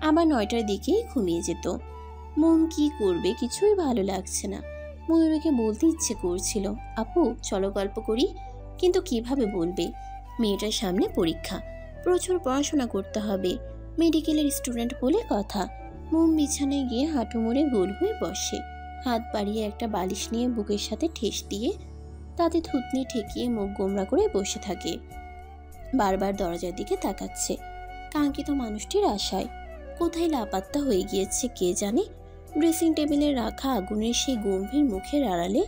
আবার 9টার দিকেই ঘুমিয়ে যেত। মন কি করবে কিছুই ভালো লাগছে না। ময়ূরীকে বলতে ইচ্ছে করছিল, আপু চলো গল্প করি, কিন্তু কিভাবে বলবে? মেয়েটার সামনে পরীক্ষা, প্রচুর পড়াশোনা করতে হবে, মেডিকেলের স্টুডেন্ট বলে কথা। মোম বিছানায় গিয়ে হাঁটু মুড়ে গোল হয়ে বসে, হাত বাড়িয়ে একটা বালিশ নিয়ে বুকের সাথে ঠেস দিয়ে তাতে থুতনি ঠেকিয়ে মুখ গোমরা করে বসে থাকে। বারবার দরজার দিকে তাকাচ্ছে, কাঙ্ক্ষিত মানুষটির আশায়। কোথায় লাপাত্তা হয়ে গিয়েছে কে জানে। ড্রেসিং টেবিলে রাখা আগুনের সেই গম্ভীর মুখের আড়ালে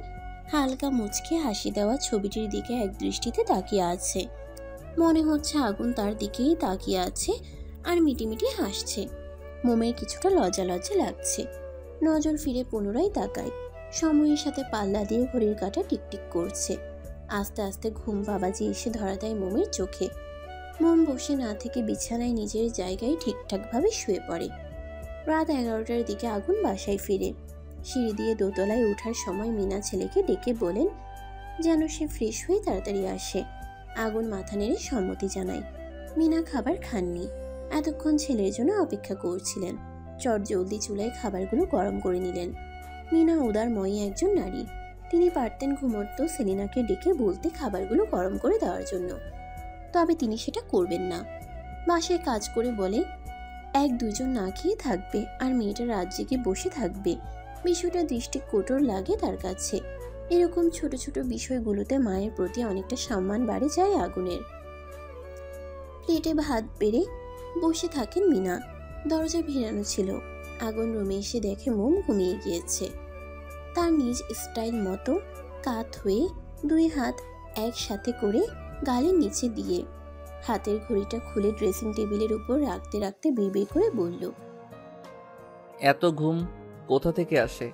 হালকা মুচকে হাসি দেওয়া ছবিটির দিকে এক দৃষ্টিতে তাকিয়ে আছে। মনে হচ্ছে আগুন তার দিকেই তাকিয়ে আছে আর মিটিমিটি হাসছে। মোমের কিছুটা লজ্জা লজ্জা লাগছে। নজর ফিরে পুনরায় তাকায়। সময়ের সাথে পাল্লা দিয়ে ঘড়ির কাঁটা টিকটিক করছে। আস্তে আস্তে ঘুম বাবাজি এসে ধরা দেয় মোমের চোখে। মোম বসে না থেকে বিছানায় নিজের জায়গায় ঠিকঠাকভাবে শুয়ে পড়ে। রাত 11টার দিকে আগুন বাসায় ফিরে। সিঁড়ি দিয়ে দোতলায় ওঠার সময় মিনা ছেলেকে ডেকে বলেন যেন সে ফ্রেশ হয়ে তাড়াতাড়ি আসে। আগুন মাথা নেড়ে সম্মতি জানায়। মিনা খাবার খাননি, এতক্ষণ ছেলের জন্য অপেক্ষা করছিলেন। চট জলদি চুলায় খাবারগুলো গরম করে নিলেন। মিনা উদারময়ী একজন নারী, তিনি পারতেন ঘুমন্ত সেলিনাকে ডেকে বলতে খাবারগুলো গরম করে দেওয়ার জন্য, তবে তিনি সেটা করবেন না। বাসায় কাজ করে বলে 1-2 জন না খেয়ে থাকবে আর মেয়েটা রাত জেগে বসে থাকবে। বিষয়টা দৃষ্টিকটু লাগে তার কাছে। এরকম ছোট ছোট বিষয়গুলোতে মায়ের প্রতি অনেকটা সম্মান বাড়ে যায় আগুনের। প্লেটে ভাত বেড়ে বসে থাকেন মিনা। দরজা ভিড়ানো ছিল। আগুন রুমে এসে দেখে মোম ঘুমিয়ে গিয়েছে। তার নিজ স্টাইল মতো কাত হয়ে 2 হাত একসাথে করে গালের নিচে দিয়ে হাতের ঘড়িটা খুলে ড্রেসিং টেবিলের উপর রাখতে রাখতে বিড়বিড় করে বলল, এত ঘুম কোথা থেকে আসে?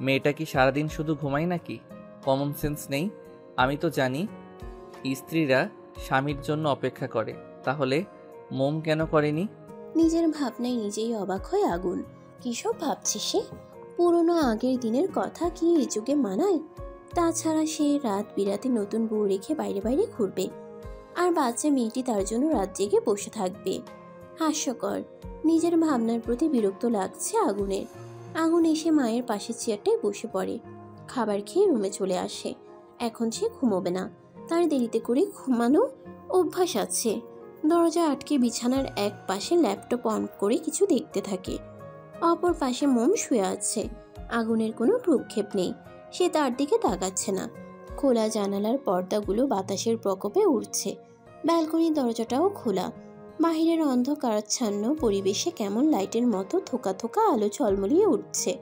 মেয়েটা কি সারাদিন শুধু ঘুমায় নাকি? কমন সেন্স নেই? আমি তো জানি স্ত্রীরা স্বামীর জন্য অপেক্ষা করে, তাহলে মোম কেন করেনি? নিজের ভাবনায় নিজেই অবাক হয় আগুন। কিসব ভাবছে সে? পুরনো আগের দিনের কথা কি এই যুগে মানায়? তাছাড়া সে রাত বিরাতে নতুন বউ রেখে বাইরে বাইরে ঘুরবে, আর বাচ্চা মেয়েটি তার জন্য রাত জেগে বসে থাকবে। হাস্যকর। নিজের ভাবনার প্রতি বিরক্ত লাগছে আগুনের। আগুন এসে মায়ের পাশে চেয়ারটায় বসে পড়ে। খাবার খেয়ে রুমে চলে আসে। এখন সে ঘুমোবে না, তার দেরিতে করে ঘুমানো অভ্যাস আছে। দরজা আটকে বিছানার এক পাশে ল্যাপটপ অন করে কিছু দেখতে থাকে। অপর পাশে মোম শুয়ে আছে। আগুনের কোনো ভ্রুক্ষেপ নেই, সে তার দিকে তাকাচ্ছে না। খোলা জানালার পর্দাগুলো বাতাসের প্রকোপে উড়ছে। ব্যালকনির দরজাটাও খোলা। বাহিরের অন্ধকারাচ্ছন্ন পরিবেশে কেমন লাইটের মতো থোকা থোকা আলো ঝলমলিয়ে উঠছে।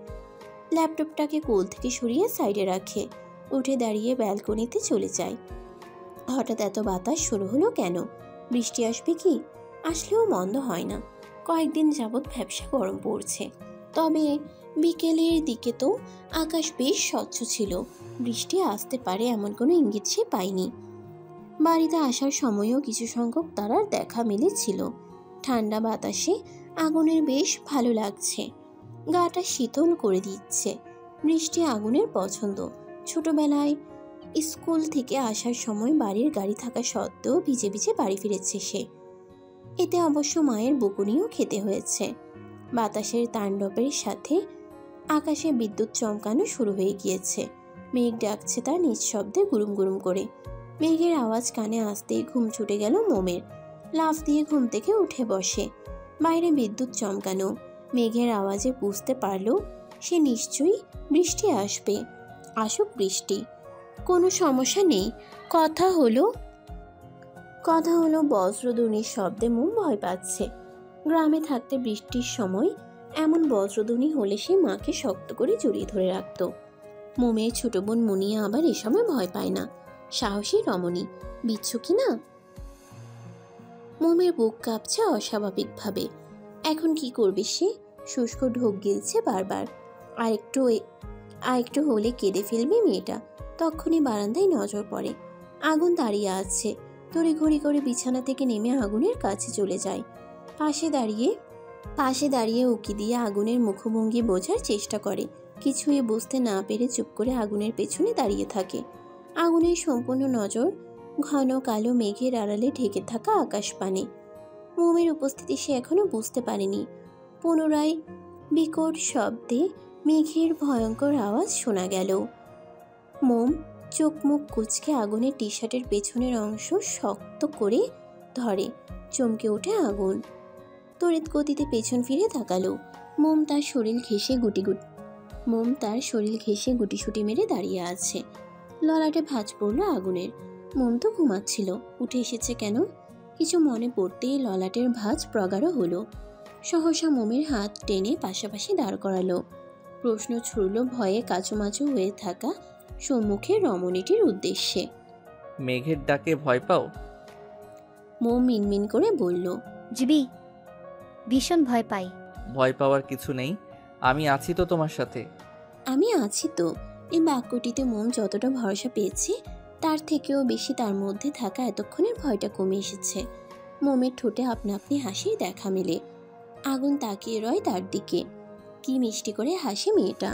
ল্যাপটপটাকে কোল থেকে সরিয়ে সাইডে রাখে। উঠে দাঁড়িয়ে ব্যালকনিতে চলে যায়। হঠাৎ এত বাতাস শুরু হলো কেন? বৃষ্টি আসবে কি? আসলেও মন্দ হয় না। কয়েকদিন যাবৎ ভ্যাপসা গরম পড়ছে। তবে বিকেলের দিকে তো আকাশ বেশ স্বচ্ছ ছিল। বৃষ্টি আসতে পারে এমন কোনো ইঙ্গিত সে পায়নি। বাড়িতে আসার সময়ও কিছু সংখ্যক তারার দেখা মিলেছিল। ঠান্ডা বাতাসে আগুনের বেশ ভালো লাগছে। গাটা শীতল করে দিচ্ছে। বৃষ্টি আগুনের পছন্দ। ছোটবেলায় স্কুল থেকে আসার সময় বাড়ির গাড়ি থাকা সত্ত্বেও ভিজে ভিজে বাড়ি ফিরেছে সে। এতে অবশ্য মায়ের বকুনিও খেতে হয়েছে। বাতাসের তাণ্ডবের সাথে আকাশে বিদ্যুৎ চমকানো শুরু হয়ে গিয়েছে। মেঘ ডাকছে তার নিঃশব্দে গুরুম গুরুম করে। মেঘের আওয়াজ কানে আসতেই ঘুম ছুটে গেল মোমের। লাফ দিয়ে ঘুম থেকে উঠে বসে। বাইরে বিদ্যুৎ চমকানো। মেঘের আওয়াজে বুঝতে পারল সে নিশ্চয়ই বৃষ্টি আসবে। আসুক বৃষ্টি, কোনো সমস্যা নেই। কথা হলো বজ্রধ্বনির শব্দে মোম ভয় পাচ্ছে। গ্রামে থাকতে বৃষ্টির সময় এমন বজ্রধ্বনি হলে সে মাকে শক্ত করে জড়িয়ে ধরে রাখত। মোমের ছোট বোন মুনিয়া আবার এ সময় ভয় পায় না। সাহসী রমণী, বিচ্ছু কি না? মোমের বুক কাঁপছে অস্বাভাবিকভাবে। এখন কি করবে সে? শুষ্ক ঢোক গিলছে বারবার। আর একটু হলে কেঁদে ফেলবে মেয়েটা। তখনই বারান্দায় নজর পড়ে। আগুন দাঁড়িয়ে আছে। তড়িঘড়ি করে বিছানা থেকে নেমে আগুনের কাছে চলে যায়। পাশে দাঁড়িয়ে উকি দিয়ে আগুনের মুখভঙ্গি বোঝার চেষ্টা করে। কিছুই বুঝতে না পেরে চুপ করে আগুনের পেছনে দাঁড়িয়ে থাকে। আগুনের সম্পূর্ণ নজর ঘন কালো মেঘের আড়ালে ঢেকে থাকা আকাশপানে। মোমের উপস্থিতি সে এখনো বুঝতে পারেনি। পুনরায় বিকট শব্দে মেঘের ভয়ঙ্কর আওয়াজ শোনা গেল। মোম চোখ মুখ কুঁচকে আগুনের টি শার্টের পেছনের অংশ শক্ত করে ধরে। চমকে ওঠে আগুন। তড়িৎ গতিতে পেছন ফিরে তাকালো। মোম তার শরীর ঘেঁষে গুটিসুটি মেরে দাঁড়িয়ে আছে। ললাটে ভাঁজ পড়ল আগুনের। মোম তো ঘুমাচ্ছিল, উঠে এসেছে কেন? কিছু মনে পড়তেই ললাটের ভাঁজ প্রগাঢ় হলো। সহসা মোমের হাত টেনে পাশাপাশি দাঁড় করালো। প্রশ্ন ছুড়ল ভয়ে কাচুমাচু হয়ে থাকা সম্মুখের রমণীটির উদ্দেশ্যে। মেঘের ডাকে ভয় পাও? মোম মিনমিন করে বলল, জিবি, ভীষণ ভয় পাই। ভয় পাওয়ার কিছু নেই, আমি আছি তো তোমার সাথে। আমি আছি তো। এই বাক্যটিতে মোম যতটা ভরসা পেয়েছে তার থেকেও বেশি তার মধ্যে থাকা এতক্ষণের ভয়টা কমে এসেছে। মোমের ঠোঁটে আপনা আপনি হাসির দেখা মেলে। আগুন তাকিয়ে রয় তার দিকে। কি মিষ্টি করে হাসে মেয়েটা।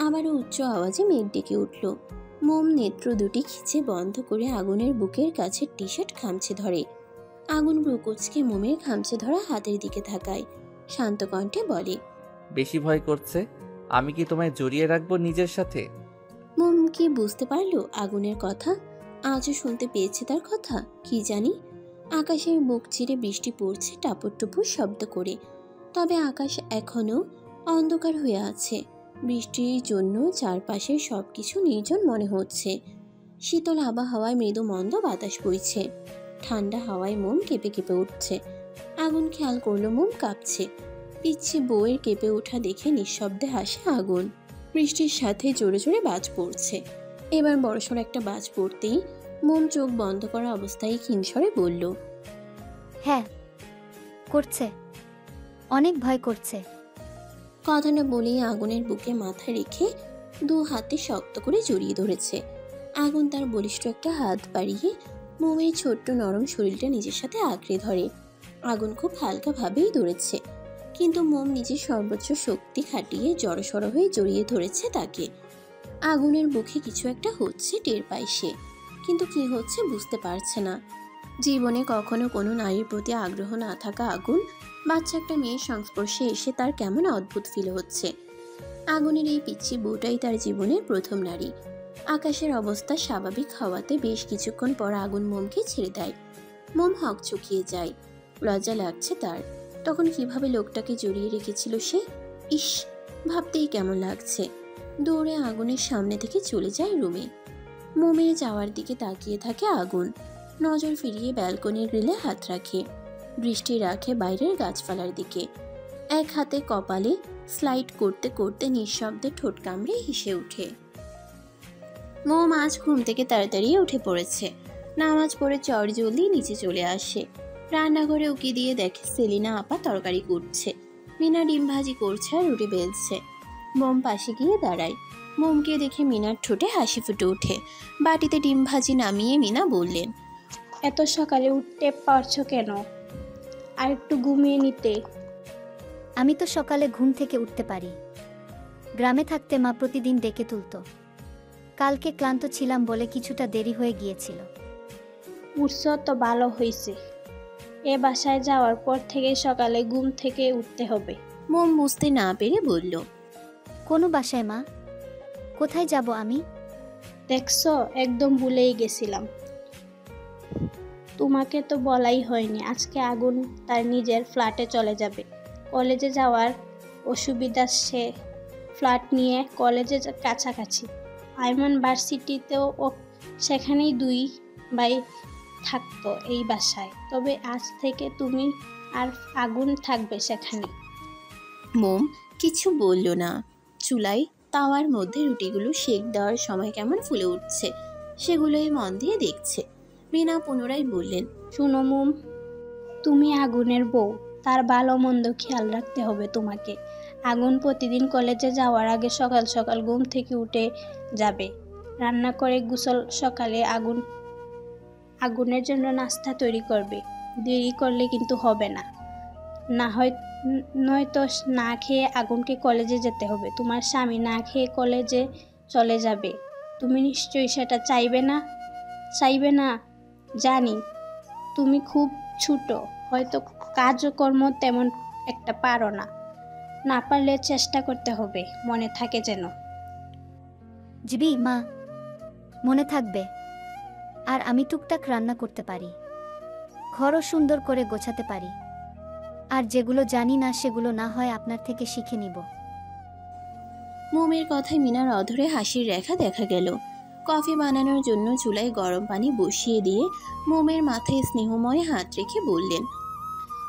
আবারও উচ্চ আওয়াজে মেঘ ডেকে উঠল। মোম নেত্র দুটি খিচে বন্ধ করে আগুনের বুকের কাছে টি শার্ট খামচে ধরে। আগুন ব্রুকুচকে মোমের খামচে ধরা হাতের দিকে থাকায় শান্ত কণ্ঠে বলে, বেশি ভয় করছে? আমি কি তোমায় জড়িয়ে রাখবো নিজের সাথে? মোম কি বুঝতে পারলো আগুনের কথা? আজও শুনতে পেয়েছে তার কথা? কি জানি। আকাশের বুক চিরে বৃষ্টি পড়ছে টাপুর টুপুর শব্দ করে। তবে আকাশ এখনো অন্ধকার হয়ে আছে। বৃষ্টির জন্য চারপাশের সবকিছু নির্জন মনে হচ্ছে। শীতল আবহাওয়ায় মৃদু মন্দ বাতাস বইছে। ঠান্ডা হাওয়ায় মোম কেঁপে কেঁপে উঠছে। আগুন খেয়াল করলো মোম কাঁপছে। পিচ্ছি বউয়ের কেঁপে ওঠা দেখে নিঃশব্দে হাসে আগুন। বৃষ্টির সাথে জোরে জোরে বাজ পড়ছে। এবার বড়সড় একটা বাজ পড়তেই মোম চোখ বন্ধ করা অবস্থায় ক্ষীণস্বরে বলল, হ্যাঁ, করছে, অনেক ভয় করছে। কথাটা বলেই আগুনের বুকে মাথা রেখে দু হাতে শক্ত করে জড়িয়ে ধরেছে। আগুন তার বলিষ্ঠ একটা হাত বাড়িয়ে মোমের ছোট্ট নরম শরীরটা নিজের সাথে আঁকড়ে ধরে। আগুন খুব হালকাভাবেই ধরেছে, কিন্তু মোম নিজের সর্বোচ্চ শক্তি খাটিয়ে জড়সড় হয়ে জড়িয়ে ধরেছে তাকে। আগুনের বুকে কিছু একটা হচ্ছে টের পায় সে, কিন্তু কি হচ্ছে বুঝতে পারছে না। জীবনে কখনো কোনো নারীর প্রতি আগ্রহ না থাকা আগুন বাচ্চা একটা মেয়ের সংস্পর্শে এসে তার কেমন অদ্ভুত ফিল হচ্ছে। আগুনের এই পিচ্ছি বউটাই তার জীবনের প্রথম নারী। আকাশের অবস্থা স্বাভাবিক হওয়াতে বেশ কিছুক্ষণ পর আগুন মোমকে ছেড়ে দেয়। মোম হক চুকিয়ে যায়। লজ্জা লাগছে তার। তখন কিভাবে লোকটাকে জড়িয়ে রেখেছিল সে। ইস, ভাবতেই কেমন লাগছে। দৌড়ে আগুনের সামনে থেকে চলে যায় রুমে। মোমের যাওয়ার দিকে তাকিয়ে থাকে আগুন। নজর ফিরিয়ে ব্যালকনির গ্রিলে হাত রাখে। দৃষ্টি রাখে বাইরের গাছপালার দিকে। এক হাতে কপালে স্লাইড করতে করতে নিঃশব্দে ঠোঁট কামড়ে হেসে ওঠে। মোম আজ ঘুম থেকে তাড়াতাড়ি উঠে পড়েছে। নামাজ পড়ে চটজলদি নিচে চলে আসে। রান্নাঘরে উকি দিয়ে দেখে সেলিনা আপা তরকারি করছে। মিনা ডিম ভাজি করছে আর রুটি বেলছে। মোম পাশে গিয়ে দাঁড়ায়। মোমকে দেখে মিনার ঠোঁটে হাসি ফুটে ওঠে। বাটিতে ডিম ভাজি নামিয়ে মিনা বললেন, এত সকালে উঠতে পারছো কেন? আর একটু ঘুমিয়ে নিতে। আমি তো সকালে ঘুম থেকে উঠতে পারি। গ্রামে থাকতে মা প্রতিদিন ডেকে তুলতো। কালকে ক্লান্ত ছিলাম বলে কিছুটা দেরি হয়ে গিয়েছিল। উঠছো তো ভালো হয়েছে। এ বাসায় যাওয়ার পর থেকে সকালে ঘুম থেকে উঠতে হবে। মোম বুঝতে না পেরে বলল, কোনো বাসায় মা? কোথায় যাব আমি? দেখছো, একদম ভুলেই গেছিলাম। তোমাকে তো বলাই হয়নি, আজকে আগুন তার নিজের ফ্ল্যাটে চলে যাবে। কলেজে যাওয়ার অসুবিধা, সে ফ্ল্যাট নিয়ে কলেজের কাছাকাছি। আইমান ভার্সিটিতেও সেখানেই দুই ভাই থাকতো এই বাসায়। তবে আজ থেকে তুমি আর আগুন থাকবে সেখানে। মোম কিছু বলল না। চুলায় তাওয়ার মধ্যে রুটিগুলো সেক দেওয়ার সময় কেমন ফুলে উঠছে সেগুলোই মন দিয়ে দেখছে। মিনা পুনরায় বললেন, শোনো মোম, তুমি আগুনের বউ, তার ভালো মন্দ খেয়াল রাখতে হবে তোমাকে। আগুন প্রতিদিন কলেজে যাওয়ার আগে সকাল সকাল ঘুম থেকে উঠে যাবে, রান্না করে গোসল সকালে আগুনের জন্য নাস্তা তৈরি করবে। দেরি করলে কিন্তু হবে না, নয়তো না খেয়ে আগুনকে কলেজে যেতে হবে। তোমার স্বামী না খেয়ে কলেজে চলে যাবে। তুমি নিশ্চয়ই সেটা চাইবে না। জানি তুমি খুব ছোট, হয়তো কাজকর্ম তেমন একটা পারো না। না পারলে চেষ্টা করতে হবে, মনে থাকে যেন। জিবি মা, মনে থাকবে। আর আমি টুকটাক রান্না করতে পারি, ঘরও সুন্দর করে গোছাতে পারি। আর যেগুলো জানি না সেগুলো না হয় আপনার থেকে শিখে নিব। মোমের কথায় মিনার অধরে হাসির রেখা দেখা গেল। কফি বানানোর জন্য চুলায় গরম পানি বসিয়ে দিয়ে মোমের মাথায় স্নেহময় হাত রেখে বললেন,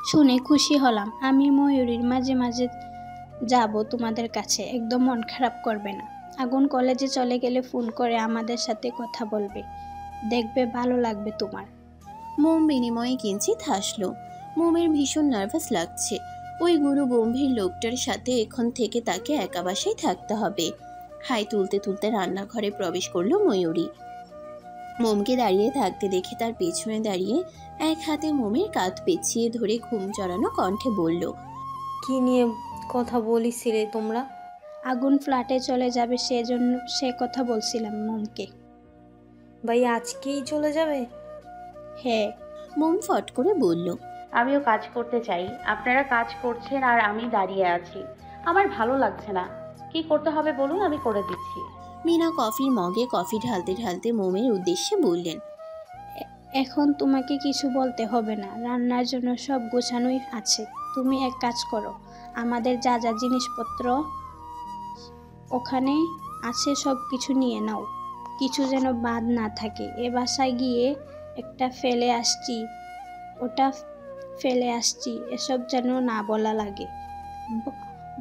শুনে খুশি হলাম। আমি ময়ূরীর মাঝে মাঝে যাব তোমাদের কাছে, একদম মন খারাপ করবে না। আগুন কলেজে চলে গেলে ফোন করে আমাদের সাথে কথা বলবে, দেখবে ভালো লাগবে তোমার। মোম বিনিময়ে কিঞ্চিত হাসল। মোমের ভীষণ নার্ভাস লাগছে। ওই গুরু গম্ভীর লোকটার সাথে এখন থেকে তাকে একা বাসায় থাকতে হবে। হাই তুলতে তুলতে রান্নাঘরে প্রবেশ করলো ময়ূরী। মোমকে দাঁড়িয়ে থাকতে দেখে তার পেছনে দাঁড়িয়ে এক হাতে মোমের কাঁধ পেঁচিয়ে ধরে ঘুম চড়ানো কণ্ঠে বলল, কি নিয়ে কথা বলিছিলে তোমরা? আগুন ফ্ল্যাটে চলে যাবে, সেজন্য সে কথা বলছিলাম মোমকে। ভাই আজকেই চলে যাবে? হ্যাঁ। মোম ফট করে বলল, আমিও কাজ করতে চাই। আপনারা কাজ করছেন আর আমি দাঁড়িয়ে আছি, আমার ভালো লাগছে না। কি করতে হবে বলুন, আমি করে দিচ্ছি। মিনা কফির মগে কফি ঢালতে ঢালতে মোমের উদ্দেশ্যে বললেন, এখন তোমাকে কিছু বলতে হবে না, রান্নার জন্য সব গোছানোই আছে। তুমি এক কাজ করো, আমাদের যা যা জিনিসপত্র ওখানে আছে সব কিছু নিয়ে নাও, কিছু যেন বাদ না থাকে। এ বাসায় গিয়ে একটা ফেলে আসছি, ওটা ফেলে আসছি, এসব যেন না বলা লাগে।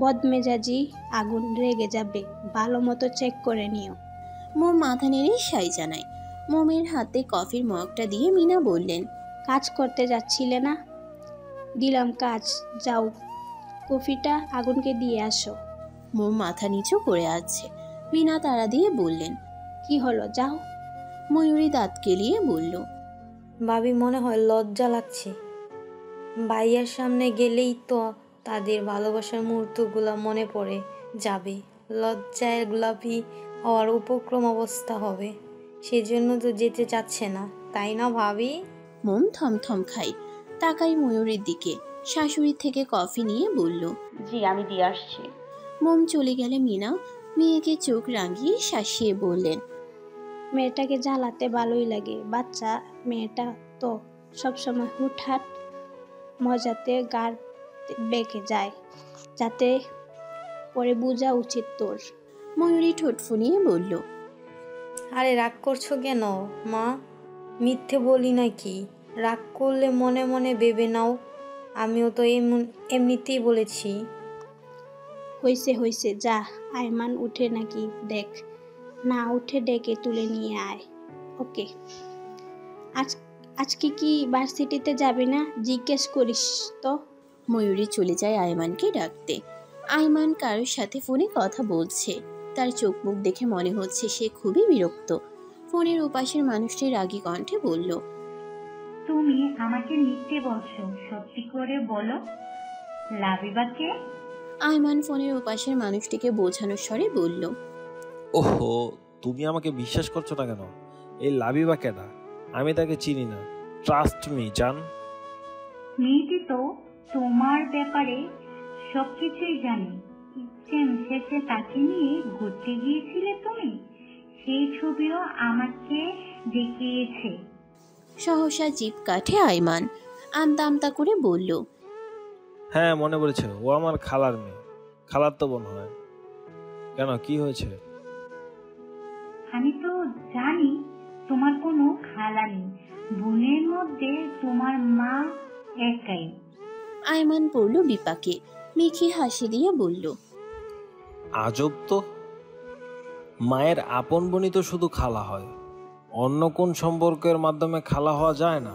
বদমেজাজি আগুন রেগে যাবে, ভালো মতো চেক করে নিও। মোম মাথা নেড়ে সাই জানায়। মোমের হাতে কফির মগটা দিয়ে মিনা বললেন, কাজ করতে যাচ্ছিলে না? দিলাম কাজ, যাও কফিটা আগুনকে দিয়ে আসো। মোম মাথা নিচু করে আছে। মিনা তাড়া দিয়ে বললেন, কি হলো, যাও। ময়ূরী দাঁত কেলিয়ে বলল, ভাবি মনে হয় লজ্জা লাগছে। ভাইয়ার সামনে গেলেই তো তাদের ভালোবাসার মুহূর্তগুলো মনে পড়ে যাবে, লজ্জায় গোলাপি হওয়ার উপক্রম অবস্থা হবে। সেজন্য তো যেতে চাচ্ছে না, তাই না ভাবি? মোম থমথম খাই, তাকাই ময়ূরীর দিকে। শাশুড়ির থেকে কফি নিয়ে বলল, জি আমি দিয়ে আসছি। মোম চলে গেলে মিনা মেয়েকে চোখ রাঙিয়ে শাসিয়ে বললেন, মেয়েটাকে জ্বালাতে ভালোই লাগে, বাচ্চা মেয়েটা তো সবসময় হুটহাট মজাতে গার বেঁকে যায়, যাতে পরে বোঝা উচিত তোর। ময়ূরী ঠোঁট ফুলিয়ে বলল, আরে রাগ করছো কেন মা? মিথ্যে বলি নাকি? রাগ করলে মনে মনে ভেবে নাও, আমিও তো এমনিতেই বলেছি। হইছে হইছে, যা। আয়মান উঠে নাকি দেখ, না উঠে ডেকে তুলে নিয়ে আয়। ওকে। আজকে কি ভার্সিটিতে যাবি না? জিজ্ঞেস করিস তো। ময়ূরী চলে যায় আয়মানকে ডাকতে। আয়মান কারোর সাথে ফোনে কথা বলছে। তার চোখ মুখ দেখে মনে হচ্ছে সে খুবই বিরক্ত। ফোনের ওপাশের মানুষটি রাগী কণ্ঠে বলল, তুমি আমাকে মিথ্যে বলছো, সত্যি করে বলো, লাবিবাকে? আয়মান ফোনের ওপাশের মানুষটিকে বোঝানোর স্বরে বলল, ওহো, তুমি আমাকে বিশ্বাস করছো না কেন? এই লাবিবা কেডা? আমি তাকে চিনি না, ট্রাস্ট মি জান। মেয়েটি তো তোমার ব্যাপারে সবকিছুই জানে। এক্সাম শেষে তাকে নিয়ে ঘুরতে গিয়েছিলে তুমি, সেই ছবিও আমাকে দেখিয়েছে। সহসা জিভ কাঠে আয়মান আমতা আমতা করে বলল, হ্যাঁ মনে পড়েছে, ও আমার খালার মেয়ে, খালার তো বোন হয়। কেন, কি হয়েছে? আমি তো জানি তোমার কোনো খালা নেই, বোনের মধ্যে তোমার মা একাই। আয়মান পড়ল বিপাকে। মিখি হাসি দিয়ে বলল, আজব তো, মায়ের আপন বোনই তো শুধু খালা হয়, অন্য কোন সম্পর্কের মাধ্যমে খালা হওয়া যায় না?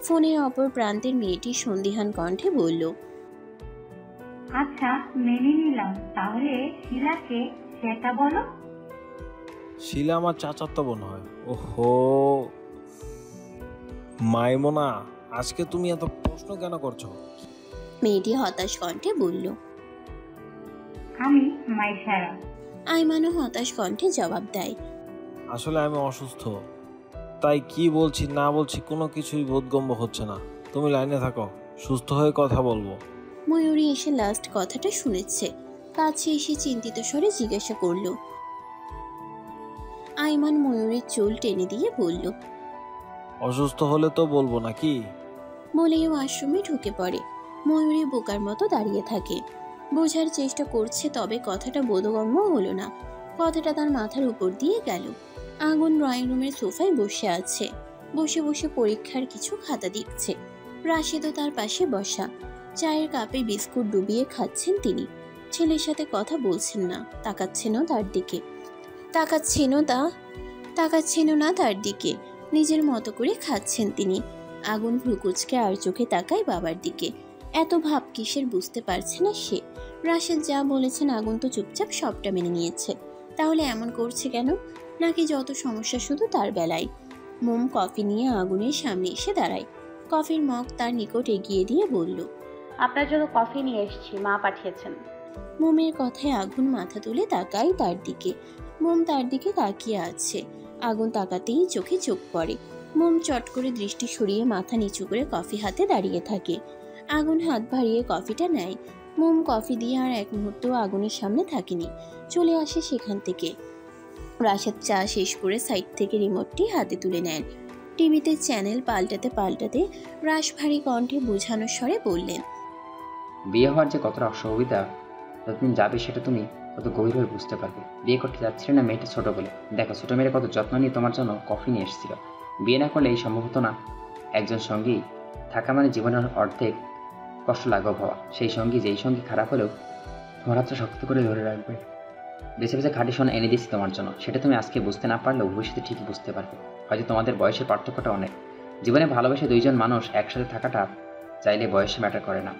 ফোনের অপর প্রান্তের মেয়েটি সন্দিহান কণ্ঠে বলল, আচ্ছা মেনে নিলাম, তাহলে শিলাকে সেটা বলো। শিলা আমার চাচাতো বোন হয়। ওহো মাইমোনা, আজকে তুমি এত প্রশ্ন কেন করছো? মেয়েটি হতাশ কণ্ঠে বলল, আমি মাইশারা। আয়মানও হতাশ কণ্ঠে জবাব দেয়, আসলে আমি অসুস্থ, তাই কি বলছি না বলছি কোনো কিছুই বোধগম্য হচ্ছে না। তুমি লাইনে থাকো, সুস্থ হয়ে কথা বলবো। ময়ূরী এসে লাস্ট কথাটা শুনেছে। কাছে এসে চিন্তিত স্বরে জিজ্ঞাসা করলো। আইমান ময়ূরীর চুল টেনে দিয়ে বলল, অসুস্থ হলে তো বলবো নাকি? বলেই ওয়াশরুমে ঢুকে পড়ে। ময়ূরী বোকার মতো দাঁড়িয়ে থাকে, বোঝার চেষ্টা করছে, তবে কথাটা বোধগম্য হলো না। কথাটা তার মাথার উপর দিয়ে গেল। আগুন ড্রয়িং রুমের সোফায় বসে আছে, বসে বসে পরীক্ষার কিছু খাতা দেখছে। রাশেদও তার পাশে বসা, চায়ের কাপে বিস্কুট ডুবিয়ে খাচ্ছেন তিনি। ছেলের সাথে কথা বলছেন না, তাকাচ্ছেনও না তার দিকে। নিজের মতো করে খাচ্ছেন তিনি। আগুন ভ্রুকুচকে আর চোখে তাকায় বাবার দিকে। এত ভাব কিসের বুঝতে পারছে না সে। রাশেদ যা বলেছেন আগুন তো চুপচাপ সবটা মেনে নিয়েছে, তাহলে এমন করছে কেন? নাকি যত সমস্যা শুধু তার বেলায়? মোম কফি নিয়ে আগুনের সামনে এসে দাঁড়ায়, কফির মগ তার নিকট এগিয়ে দিয়ে বলল, আপনার জন্য কফি নিয়ে এসেছি, মা পাঠিয়েছেন। মোমের কথায় আগুন মাথা তুলে তাকায় তার দিকে। মোম তার দিকে তাকিয়ে আছে। আগুন তাকাতেই চোখে চোখ পড়ে। মোম চট করে দৃষ্টি সরিয়ে মাথা নিচু করে কফি হাতে দাঁড়িয়ে থাকে। আগুন হাত বাড়িয়ে কফিটা নেয়। মোম কফি দিয়ে আর এক মুহূর্তও আগুনের সামনে থাকেনি, চলে আসে সেখান থেকে। রাশেদ চা শেষ করে সাইড থেকে রিমোটটি হাতে তুলে নেন। টিভিতে চ্যানেল পাল্টাতে পাল্টাতে রাশ ভারী কণ্ঠে বোঝানোর স্বরে বললেন, বিয়ে হওয়ার যে কতটা অসুবিধা যতদিন যাবে সেটা তুমি কত গভীরভাবে বুঝতে পারবে। বিয়ে করতে যাচ্ছিলে না মেয়েটা ছোট বলে, দেখো ছোট মেয়েটা কত যত্ন নিয়ে তোমার জন্য কফি নিয়ে এসেছিল। বিয়ে না করলে এই সম্ভব হতো না। একজন সঙ্গী থাকা মানে জীবনের অর্ধেক কষ্ট লাঘব হওয়া। সেই সঙ্গী যেই সঙ্গী খারাপ হলেও তোমার হাতটা শক্ত করে ধরে রাখবে। বেছে বেছে খাঁটি সোনা এনে দিচ্ছি তোমার জন্য, সেটা তুমি আজকে বুঝতে না পারলেও ভবিষ্যতে ঠিকই বুঝতে পারবে। হয়তো তোমাদের বয়সের পার্থক্যটা অনেক। জীবনে ভালোবেসে দুইজন মানুষ একসাথে থাকাটা চাইলে বয়সে ম্যাটার করে না।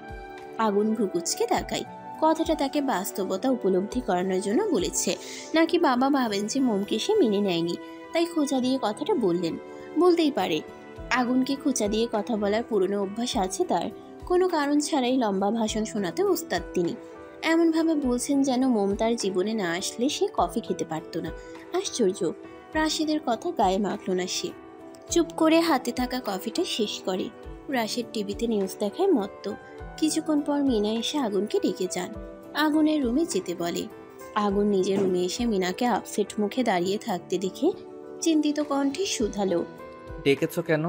আগুন ভ্রুকুচকে তাকায়। কথাটা তাকে বাস্তবতা উপলব্ধি করানোর জন্য বলেছে, নাকি বাবা ভাবেন যে মোমকে সে মেনে নেয়নি তাই খোঁচা দিয়ে কথাটা বললেন? বলতেই পারে, আগুনকে খোঁচা দিয়ে কথা বলার পুরনো অভ্যাস আছে তার। কোনো কারণ ছাড়াই লম্বা ভাষণ শোনাতে ওস্তাদ তিনি। এমনভাবে বলছেন যেন মোম তার জীবনে না আসলে সে কফি খেতে পারতো না। আশ্চর্য, রাশেদের কথা গায়ে মাখল না সে। চুপ করে হাতে থাকা কফিটা শেষ করে। রাশেদ টিভিতে নিউজ দেখায় মত্ত। কিছুক্ষণ পর মিনা এসে আগুনকে ডেকে যান, আগুনের রুমে যেতে বলে। আগুন নিজের রুমে এসে মিনাকে আপসেট মুখে দাঁড়িয়ে থাকতে দেখে চিন্তিত কণ্ঠে শুধালো, ডেকেছ কেন?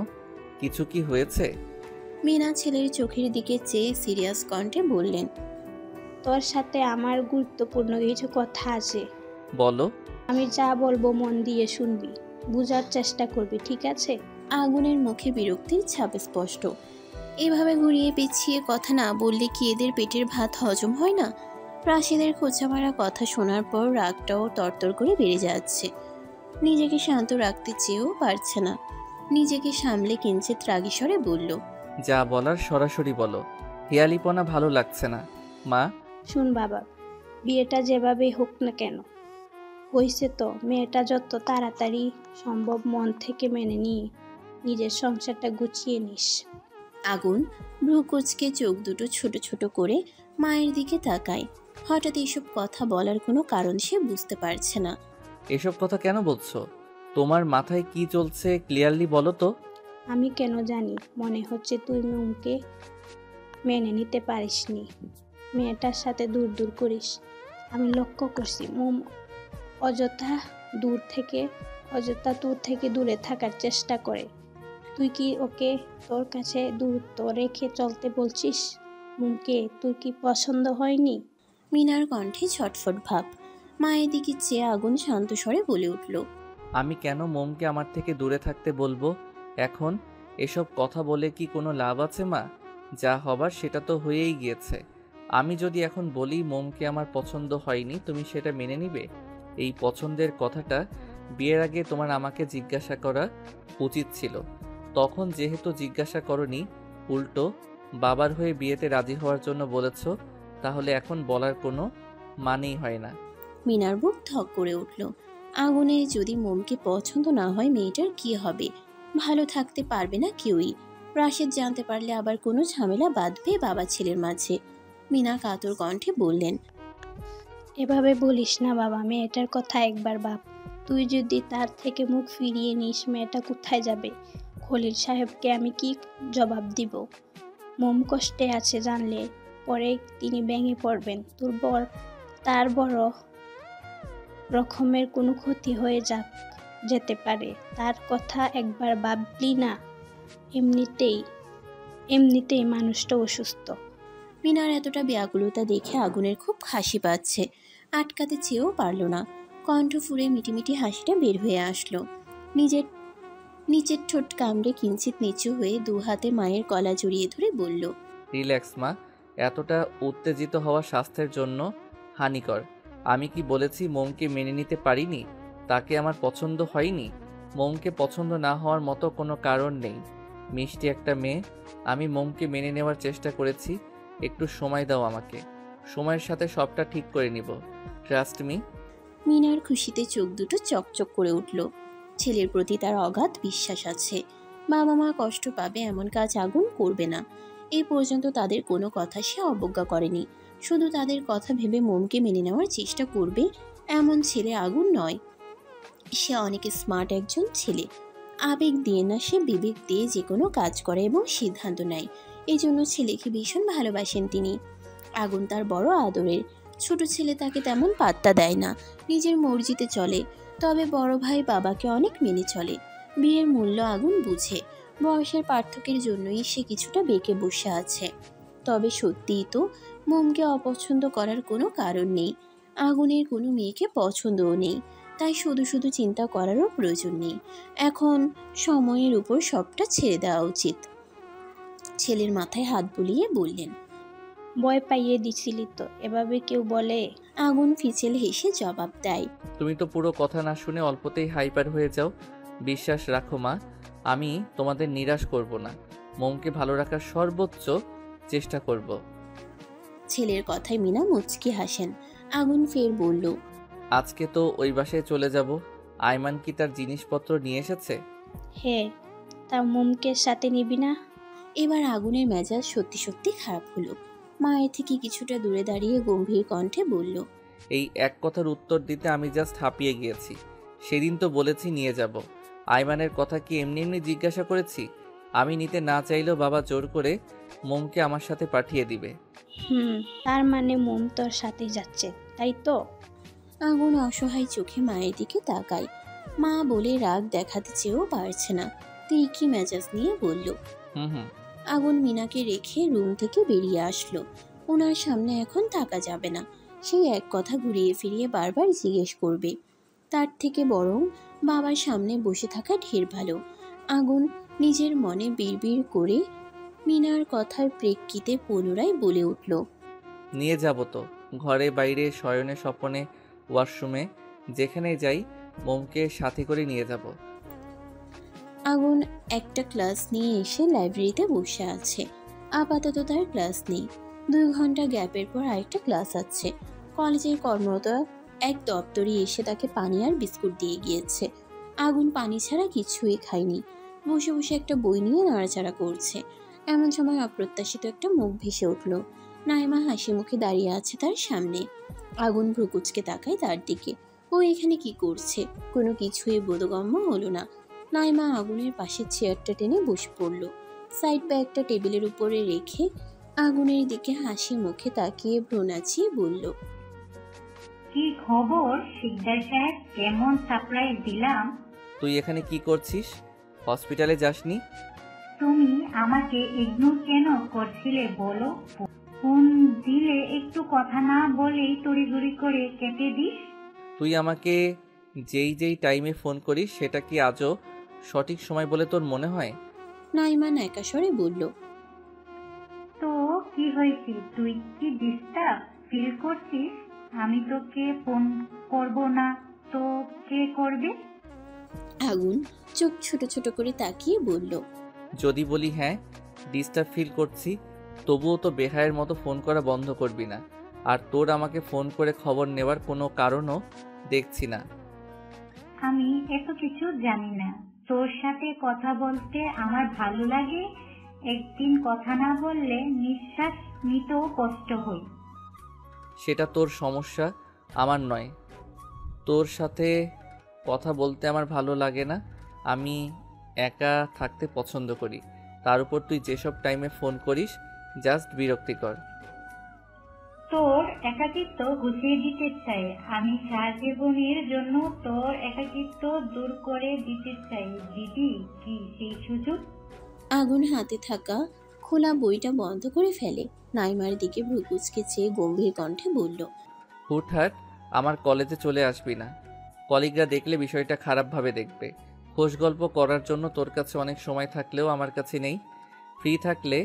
কিছু কি হয়েছে? মিনা ছেলের চোখের দিকে চেয়ে সিরিয়াস কণ্ঠে বললেন, তোর সাথে আমার গুরুত্বপূর্ণ কিছু কথা আছে। বলো। আমি যা বলবো মন দিয়ে শুনবি, বুঝার চেষ্টা করবি, ঠিক আছে? আগুনের মুখে বিরক্তির ছাপ স্পষ্ট। এভাবে ঘুরিয়ে পেঁচিয়ে কথা না বললে কি এদের পেটের ভাত হজম হয় না? রাশেদের খোঁচা মারা কথা শোনার পর রাগটাও তরতর করে বেড়ে যাচ্ছে। নিজেকে শান্ত রাখতে চেয়েও পারছে না। নিজেকে সামলে কিঞ্চিত রাগী স্বরে বলল, যা বলার সরাসরি বলো, হেয়ালিপনা ভালো লাগছে না। মা, শুন বাবা, বিয়েটা যেভাবেই হোক না কেন হয়েছে তো, মেয়েটা যত তাড়াতাড়ি সম্ভব মন থেকে মেনে নিয়ে নিজের সংসারটা গুছিয়ে নিস। আগুন ভ্রু কুচকে চোখ দুটো ছোট ছোট করে মায়ের দিকে তাকায়। হঠাৎ এইসব কথা বলার কোনো কারণ সে বুঝতে পারছে না। এসব কথা কেন বলছো? তোমার মাথায় কি চলছে ক্লিয়ারলি বলো তো। আমি কেন জানি, মনে হচ্ছে তুই মোমকে মেনে নিতে পারিসনি, মেয়েটার সাথে দূর দূর করিস। আমি লক্ষ্য করছি মোম অযথা তোর থেকে দূরে থাকার চেষ্টা করে। তুই কি ওকে তোর কাছে দূরত্ব রেখে চলতে বলছিস? মোমকে তুই কি পছন্দ হয়নি? মিনার কণ্ঠে ছটফট ভাব। মায়ের দিকে চেয়ে আগুন শান্ত স্বরে বলে উঠল, আমি কেন মোমকে আমার থেকে দূরে থাকতে বলবো? এখন এসব কথা বলে কি কোনো লাভ আছে মা? যা হবার সেটা তো হয়েই গিয়েছে। আমি যদি এখন বলি মোমকে আমার পছন্দ হয়নি, তুমি সেটা মেনে নিবে? এই পছন্দের কথাটা বিয়ের আগে তোমার আমাকে জিজ্ঞাসা করা উচিত ছিল। তখন যেহেতু জিজ্ঞাসা করনি, উল্টো বাবার হয়ে বিয়েতে রাজি হওয়ার জন্য বলেছ, তাহলে এখন বলার কোনো মানেই হয় না। মিনার বুক ধক করে উঠল। আগুনের যদি মোমকে পছন্দ না হয় মেয়েটার কি হবে? ভালো থাকতে পারবে না কেউই। রাশেদ জানতে পারলে আবার কোনো ঝামেলা বাঁধবে বাবা ছেলের মাঝে। মিনা কাতর কণ্ঠে বললেন, এভাবে বলিস না বাবা, মেয়েটার কথা একবার ভাব। তুই যদি তার থেকে মুখ ফিরিয়ে নিস, মেয়েটা কোথায় যাবে? খলিল সাহেবকে আমি কি জবাব দিব? মোম কষ্টে আছে জানলে পরে তিনি ভেঙে পড়বেন। তার বড় রকমের কোনো ক্ষতি হয়ে যেতে পারে। তার কথা একবার ভাবলি না? এমনিতেই মানুষটা অসুস্থ। মিনার এতটা ব্যাকুলতা দেখে আগুনের খুব হাসি পাচ্ছে, আটকাতে চেয়েও পারল না। কণ্ঠ ফুঁড়ে মিটিমিটি হাসিটা বের হয়ে আসলো। নিচের ঠোঁট কামড়ে কিঞ্চিত নিচু হয়ে দু হাতে মায়ের গলা জড়িয়ে ধরে বলল, রিল্যাক্স মা, এতটা উত্তেজিত হওয়া স্বাস্থ্যের জন্য হানিকর। আমি কি বলেছি মোমকে মেনে নিতে পারিনি? তাকে আমার পছন্দ হয়নি? মোমকে পছন্দ না হওয়ার মতো কোনো কারণ নেই। মিষ্টি একটা মেয়ে, আমি মোমকে মেনে নেওয়ার চেষ্টা করেছি। একটু সময় দাও আমাকে, সময়ের সাথে সবটা ঠিক করে নিব। Trust me. মিনার খুশিতে চোখ দুটো চকচক করে উঠল। ছেলের প্রতি তার অগাধ বিশ্বাস আছে। বাবা মা কষ্ট পাবে এমন কাজ আগুন করবে না। এই পর্যন্ত তাদের কোনো কথা সে অবজ্ঞা করেনি। শুধু তাদের কথা ভেবে মোমকে মেনে নেওয়ার চেষ্টা করবে এমন ছেলে আগুন নয়। সে অনেক স্মার্ট একজন ছেলে। আবেগ দিয়ে না, সে বিবেক দিয়ে যে কোনো কাজ করে এবং সিদ্ধান্ত নেয়। এই জন্য ছেলেকে ভীষণ ভালোবাসেন তিনি। আগুন তার বড় আদরের। ছোট ছেলে তাকে তেমন পাত্তা দেয় না, নিজের মর্জিতে চলে। তবে বড় ভাই বাবাকে অনেক মেনে চলে। বিয়ের মূল্য আগুন বুঝে। বয়সের পার্থক্যের জন্যই সে কিছুটা বেঁকে বসে আছে। তবে সত্যিই তো মোমকে অপছন্দ করার কোনো কারণ নেই। আগুনের কোনো মেয়েকে পছন্দও নেই, তাই শুধু শুধু চিন্তা করারও প্রয়োজন নেই। এখন সময়ের উপর সবটা ছেড়ে দেওয়া উচিত। ছেলের মাথায় হাত বুলিয়ে বললেন, ভয় পাইয়ে দিছিলি তো, এভাবে কেউ বলে? আগুন ফিচেল হেসে জবাব দেয়, তুমি তো পুরো কথা না শুনে অল্পতেই হাইপার হয়ে যাও। বিশ্বাস রাখো মা, আমি তোমাদের নিরাশ করব না। মোমকে ভালো রাখার সর্বোচ্চ চেষ্টা করব। ছেলের কথায় মিনা মুচকি হাসেন। আগুন ফের বলল, আজকে তো ওই বাসায় চলে যাব। আইমান কি তার জিনিসপত্র নিয়ে এসেছে? হ্যাঁ, তা মোমকে সাথে নিবি না? এবার আগুনের মেজাজ সত্যি সত্যি খারাপ হলো। মায়ের থেকে কিছুটা দূরে দাঁড়িয়ে গম্ভীর কণ্ঠে বলল, এই এক কথার উত্তর দিতে আমি জাস্ট হাঁপিয়ে গিয়েছি। সেদিন তো বলেছি নিয়ে যাব। আইমানের কথা কি এমনি এমনি জিজ্ঞাসা করেছি? আমি নিতে না চাইলেও বাবা জোর করে মোমকে আমার সাথে পাঠিয়ে দিবে। তার মানে মোম তোর সাথে যাচ্ছে, তাই তো? আগুন অসহায় চোখে মায়ের দিকে তাকায়। মা বলে রাগ দেখাতে চেয়েও পারছে না। তিরিকি মেজাজ নিয়ে বলল, হুম। আগুন মিনাকে রেখে রুম থেকে বেরিয়ে আসলো। ওনার সামনে এখন থাকা যাবে না। সেই এক কথা ঘুরিয়ে ফিরিয়ে বারবার জিজ্ঞেস করবে। তার থেকে বরং বাবার সামনে বসে থাকা ঢের ভালো। আগুন নিজের মনে বিড়বিড় করে মিনার কথার প্রেক্ষিতে পুনরায় বলে উঠল, নিয়ে যাব তো। ঘরে বাইরে শয়নে স্বপনে ওয়াশরুমে যেখানে যাই মোমকে সাথে করে নিয়ে যাব। আগুন একটা ক্লাস নিয়ে এসে লাইব্রেরিতে বসে আছে। আপাতত তার ক্লাস নেই। 2 ঘন্টা গ্যাপের পর আরেকটা ক্লাস আছে। কলেজের কর্মরত এক দপ্তরি এসে তাকে পানি আর বিস্কুট দিয়ে গিয়েছে। আগুন পানি ছাড়া কিছুই খায়নি। বসে বসে একটা বই নিয়ে নাড়াচাড়া করছে। এমন সময় অপ্রত্যাশিত একটা মুখ ভেসে উঠল। নাইমা হাসি মুখে দাঁড়িয়ে আছে তার সামনে। আগুন ভ্রুকুচকে তাকায় তার দিকে। ও এখানে কি করছে? কোনো কিছুই বোধগম্য হলো না। নাইমা আগুনের পাশে চেয়ারটা টেনে বসে পড়ল। সাইড ব্যাগটা টেবিলের উপরে রেখে আগুনের দিকে হাসি মুখে তাকিয়ে ভ্রু নাচিয়ে বলল, কি খবর শিকদার সাহেব, কেমন সারপ্রাইজ দিলাম? তুই এখানে কি করছিস? হসপিটালে যাসনি? তুমি আমাকে ইগনোর কেন করছিলে বলো? ফোন দিলে একটু কথা না বলেই তড়িঘড়ি করে কেটে দিস। তুই আমাকে যেই টাইমে ফোন করিস সেটা কি আজও সঠিক সময় বলে তোর মনে হয়? নাইমা ন্যাকা স্বরে বলল, তো কি হয়েছে, তুই কি ডিস্টার্ব ফিল করছিস? আমি তোকে ফোন করব না তো কে করবে? আগুন চোখ ছোট ছোট করে তাকিয়ে বলল, যদি বলি হ্যাঁ ডিস্টার্ব ফিল করছি, তবুও তো বেহায়ের মতো ফোন করা বন্ধ করবি না। আর তোর আমাকে ফোন করে খবর নেওয়ার কোনো কারণও দেখছি না। আমি এত কিছু জানি না। তোর সাথে কথা বলতে আমার ভালো লাগে। একদিন কথা না বললে নিঃশ্বাস নিতেও কষ্ট হয়। সেটা তোর সমস্যা, আমার নয়। তোর সাথে কথা বলতে আমার ভালো লাগে না। আমি একা থাকতে পছন্দ করি। তার উপর তুই যেসব টাইমে ফোন করিস জাস্ট বিরক্তিকর। তোর একাকিত্ব গুছিয়ে দিতে চাই। আমি সারা জীবনের জন্য তোর একাকিত্ব দূর করে দিতে চাই। দিদি কি সেই সুযোগ? আগুন হাতে থাকা খোলা বইটা বন্ধ করে ফেলে। নাইমার দিকে ভ্রু কুঁচকে চেয়ে গম্ভীর কণ্ঠে বলল, হুটহাট আমার কলেজে চলে আসবি না। কলিগরা দেখলে বিষয়টা খারাপভাবে দেখবে। খোশ গল্প করার জন্য তোর কাছে অনেক সময় থাকলেও আমার কাছে নেই। ফ্রি থাকলে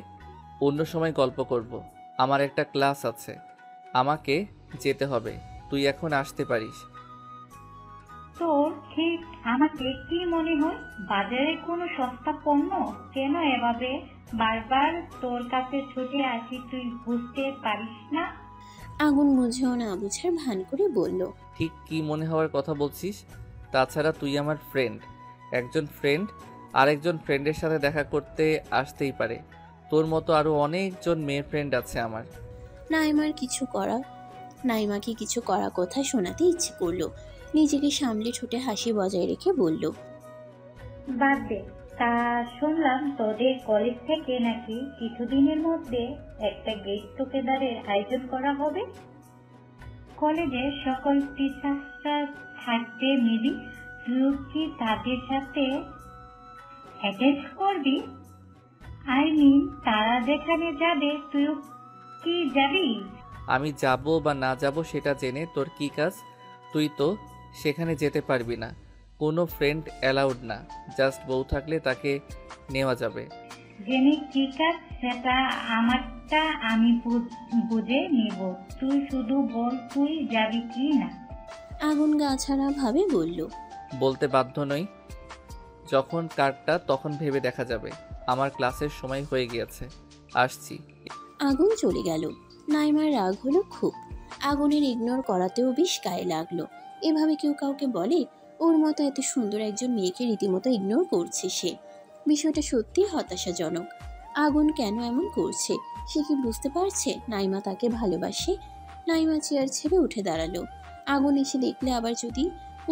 অন্য সময় গল্প করব। আমার একটা ক্লাস আছে, আমাকে যেতে হবে। তুই এখন আসতে পারিস। তোর ঠিক আমাকে কি মনে হয়? বাজারে কোনো সস্তা পণ্য? কেন এভাবে বারবার তোর কাছে ছুটে আসি তুই বুঝতে পারিস না? আগুন বুঝেও না বুঝার ভান করে বলল, ঠিক কি মনে হওয়ার কথা বলছিস? তাছাড়া তুই আমার ফ্রেন্ড। একজন ফ্রেন্ড আরেকজন ফ্রেন্ডের সাথে দেখা করতে আসতেই পারে। তোর মতো আরও অনেকজন মেয়ে ফ্রেন্ড আছে আমার। নাইমাকে কিছু করা কথা শোনাতে ইচ্ছে করলো। নিজেকে সামলে ঠোঁটে হাসি বজায় রেখে বলল, বাদ দে। তা শুনলাম তোদের কলেজ থেকে নাকি কিছুদিনের মধ্যে একটা গেট টুগেদারের আয়োজন করা হবে। কলেজের সকল টিচার্সরা থাকতে মিলি, তুই কি তাদের সাথে অ্যাটেন্ড করবি? আই মিন তারা যেখানে যাবে তুই কি যাবি? আমি যাব বা না যাব সেটা জেনে তোর কি কাজ? তুই তো সেখানে যেতে পারবি না। কোনো ফ্রেন্ড অ্যালাউড না। জাস্ট বউ থাকলে তাকে নেওয়া যাবে। জেনে কি কাজ সেটা আমারটা আমি বুঝে নিব। তুই শুধু বল তুই যাবি কি না। আগুন গাছাড়া ভাবে বলল, বলতে বাধ্য নই। যখন কার্ডটা তখন ভেবে দেখা যাবে। আমার ক্লাসের সময় হয়ে গিয়েছে, আসছি। আগুন চলে গেল। নাইমার রাগ হলো খুব। আগুনের ইগনোর করাতেও বেশ গায়ে লাগলো। এভাবে কেউ কাউকে বলে? ওর মতো এত সুন্দর একজন মেয়েকে রীতিমতো ইগনোর করছে সে। বিষয়টা সত্যি হতাশাজনক। আগুন কেন এমন করছে? সে কি বুঝতে পারছে নাইমা তাকে ভালোবাসে? নাইমা চেয়ার ছেড়ে উঠে দাঁড়ালো। আগুন এসে দেখলে আবার যদি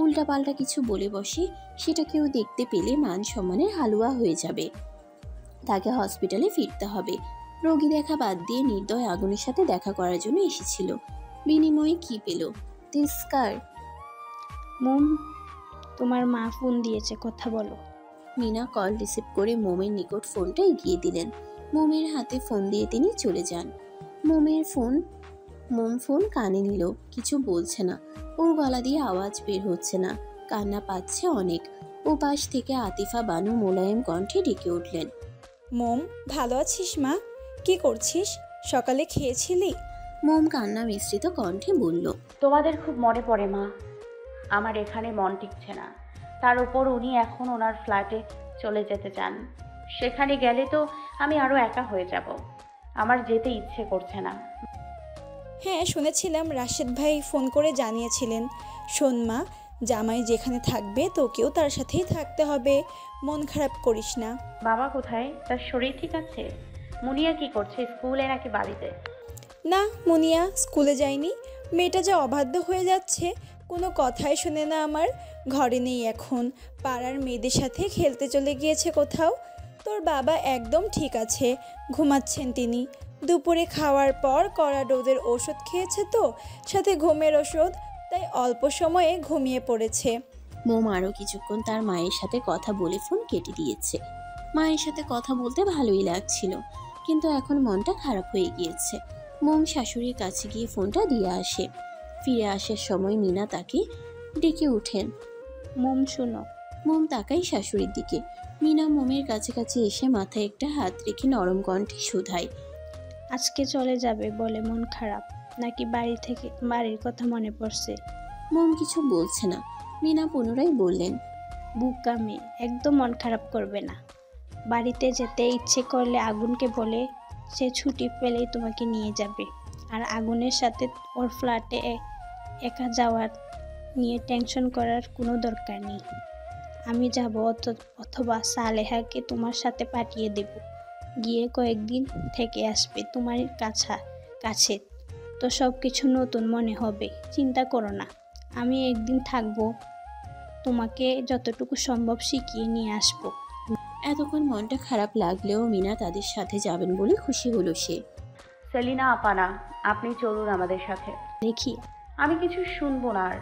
উল্টাপাল্টা কিছু বলে বসে, সেটা কেউ দেখতে পেলে মান সম্মানের হালুয়া হয়ে যাবে। তাকে হসপিটালে ফিরতে হবে। রোগী দেখা বাদ দিয়ে নির্দয় আগুনের সাথে দেখা করার জন্য এসেছিল। বিনিময়ে কি পেল? তিরস্কার। মোম, তোমার মা ফোন দিয়েছে, কথা বলো। মিনা কল রিসিভ করে মোমের নিকট ফোনটা এগিয়ে দিলেন। মোমের হাতে ফোন দিয়ে তিনি চলে যান। মোম ফোন কানে নিল, কিছু বলছে না। ওর গলা দিয়ে আওয়াজ বের হচ্ছে না, কান্না পাচ্ছে অনেক। ও পাশ থেকে আতিফা বানু মোলায়েম কণ্ঠে ডেকে উঠলেন, মোম, ভালো আছিস মা? কি করছিস? সকালে খেয়েছিলি? মোম কান্না মিশ্রিত কণ্ঠে বলল, তোমাদের খুব মনে পড়ে মা। আমার এখানে মন টিকছে না। তার উপর উনি এখন ওনার ফ্ল্যাটে চলে যেতে চান। সেখানে গেলে তো আমি আরও একা হয়ে যাব। আমার যেতে ইচ্ছে করছে না। হ্যাঁ, শুনেছিলাম রাশেদ ভাই ফোন করে জানিয়েছিলেন। শোন মা, জামাই যেখানে থাকবে তোকেও তার সাথেই থাকতে হবে। মন খারাপ করিস না। বাবা কোথায়? তার শরীর ঠিক আছে? মুনিয়া কি করছে? স্কুলে নাকি বাড়িতে? না, মুনিয়া স্কুলে যায়নি। মেয়েটা যা অবাধ্য হয়ে যাচ্ছে, কোনো কথাই শোনে না আমার। ঘরে নেই এখন, পাড়ার মেয়েদের সাথে খেলতে চলে গিয়েছে কোথাও। তোর বাবা একদম ঠিক আছে, ঘুমাচ্ছেন তিনি। দুপুরে খাওয়ার পর কড়া ডোজের ওষুধ খেয়েছে তো, সাথে ঘুমের ওষুধ, তাই অল্প সময়ে ঘুমিয়ে পড়েছে। মোম আরও কিছুক্ষণ তার মায়ের সাথে কথা বলে ফোন কেটে দিয়েছে। মায়ের সাথে কথা বলতে ভালোই লাগছিল, কিন্তু এখন মনটা খারাপ হয়ে গিয়েছে। মোম শাশুড়ির কাছে গিয়ে ফোনটা দিয়ে আসে। ফিরে আসার সময় মিনা তাকে ডেকে ওঠেন, মোম শোনো। মোম তাকাই শাশুড়ির দিকে। মিনা মোমের কাছাকাছি এসে মাথায় একটা হাত রেখে নরম কণ্ঠে শুধায়, আজকে চলে যাবে বলে মন খারাপ, নাকি বাড়ির কথা মনে পড়ছে? মোম কিছু বলছে না। মিনা পুনরায় বললেন, বুকা মেয়ে, একদম মন খারাপ করবে না। বাড়িতে যেতে ইচ্ছে করলে আগুনকে বলে, সে ছুটি পেলেই তোমাকে নিয়ে যাবে। আর আগুনের সাথে ওর ফ্ল্যাটে একা যাওয়ার নিয়ে টেনশন করার কোনো দরকার নেই। আমি যাব, অথবা সালেহাকে তোমার সাথে পাঠিয়ে দেব। গিয়ে কয়েকদিন থেকে আসবে তোমার কাছে। তো সব কিছু নতুন মনে হবে, চিন্তা করো না। আমি একদিন থাকবো, তোমাকে যতটুকু সম্ভব শিখিয়ে নিয়ে আসবো। এতক্ষণ মনটা খারাপ লাগলেও মিনা তাদের সাথে যাবেন বলে খুশি হলো সে। সেলিনা আপানা, আপনি চলুন আমাদের সাথে। দেখি। আমি কিছু শুনবো না আর,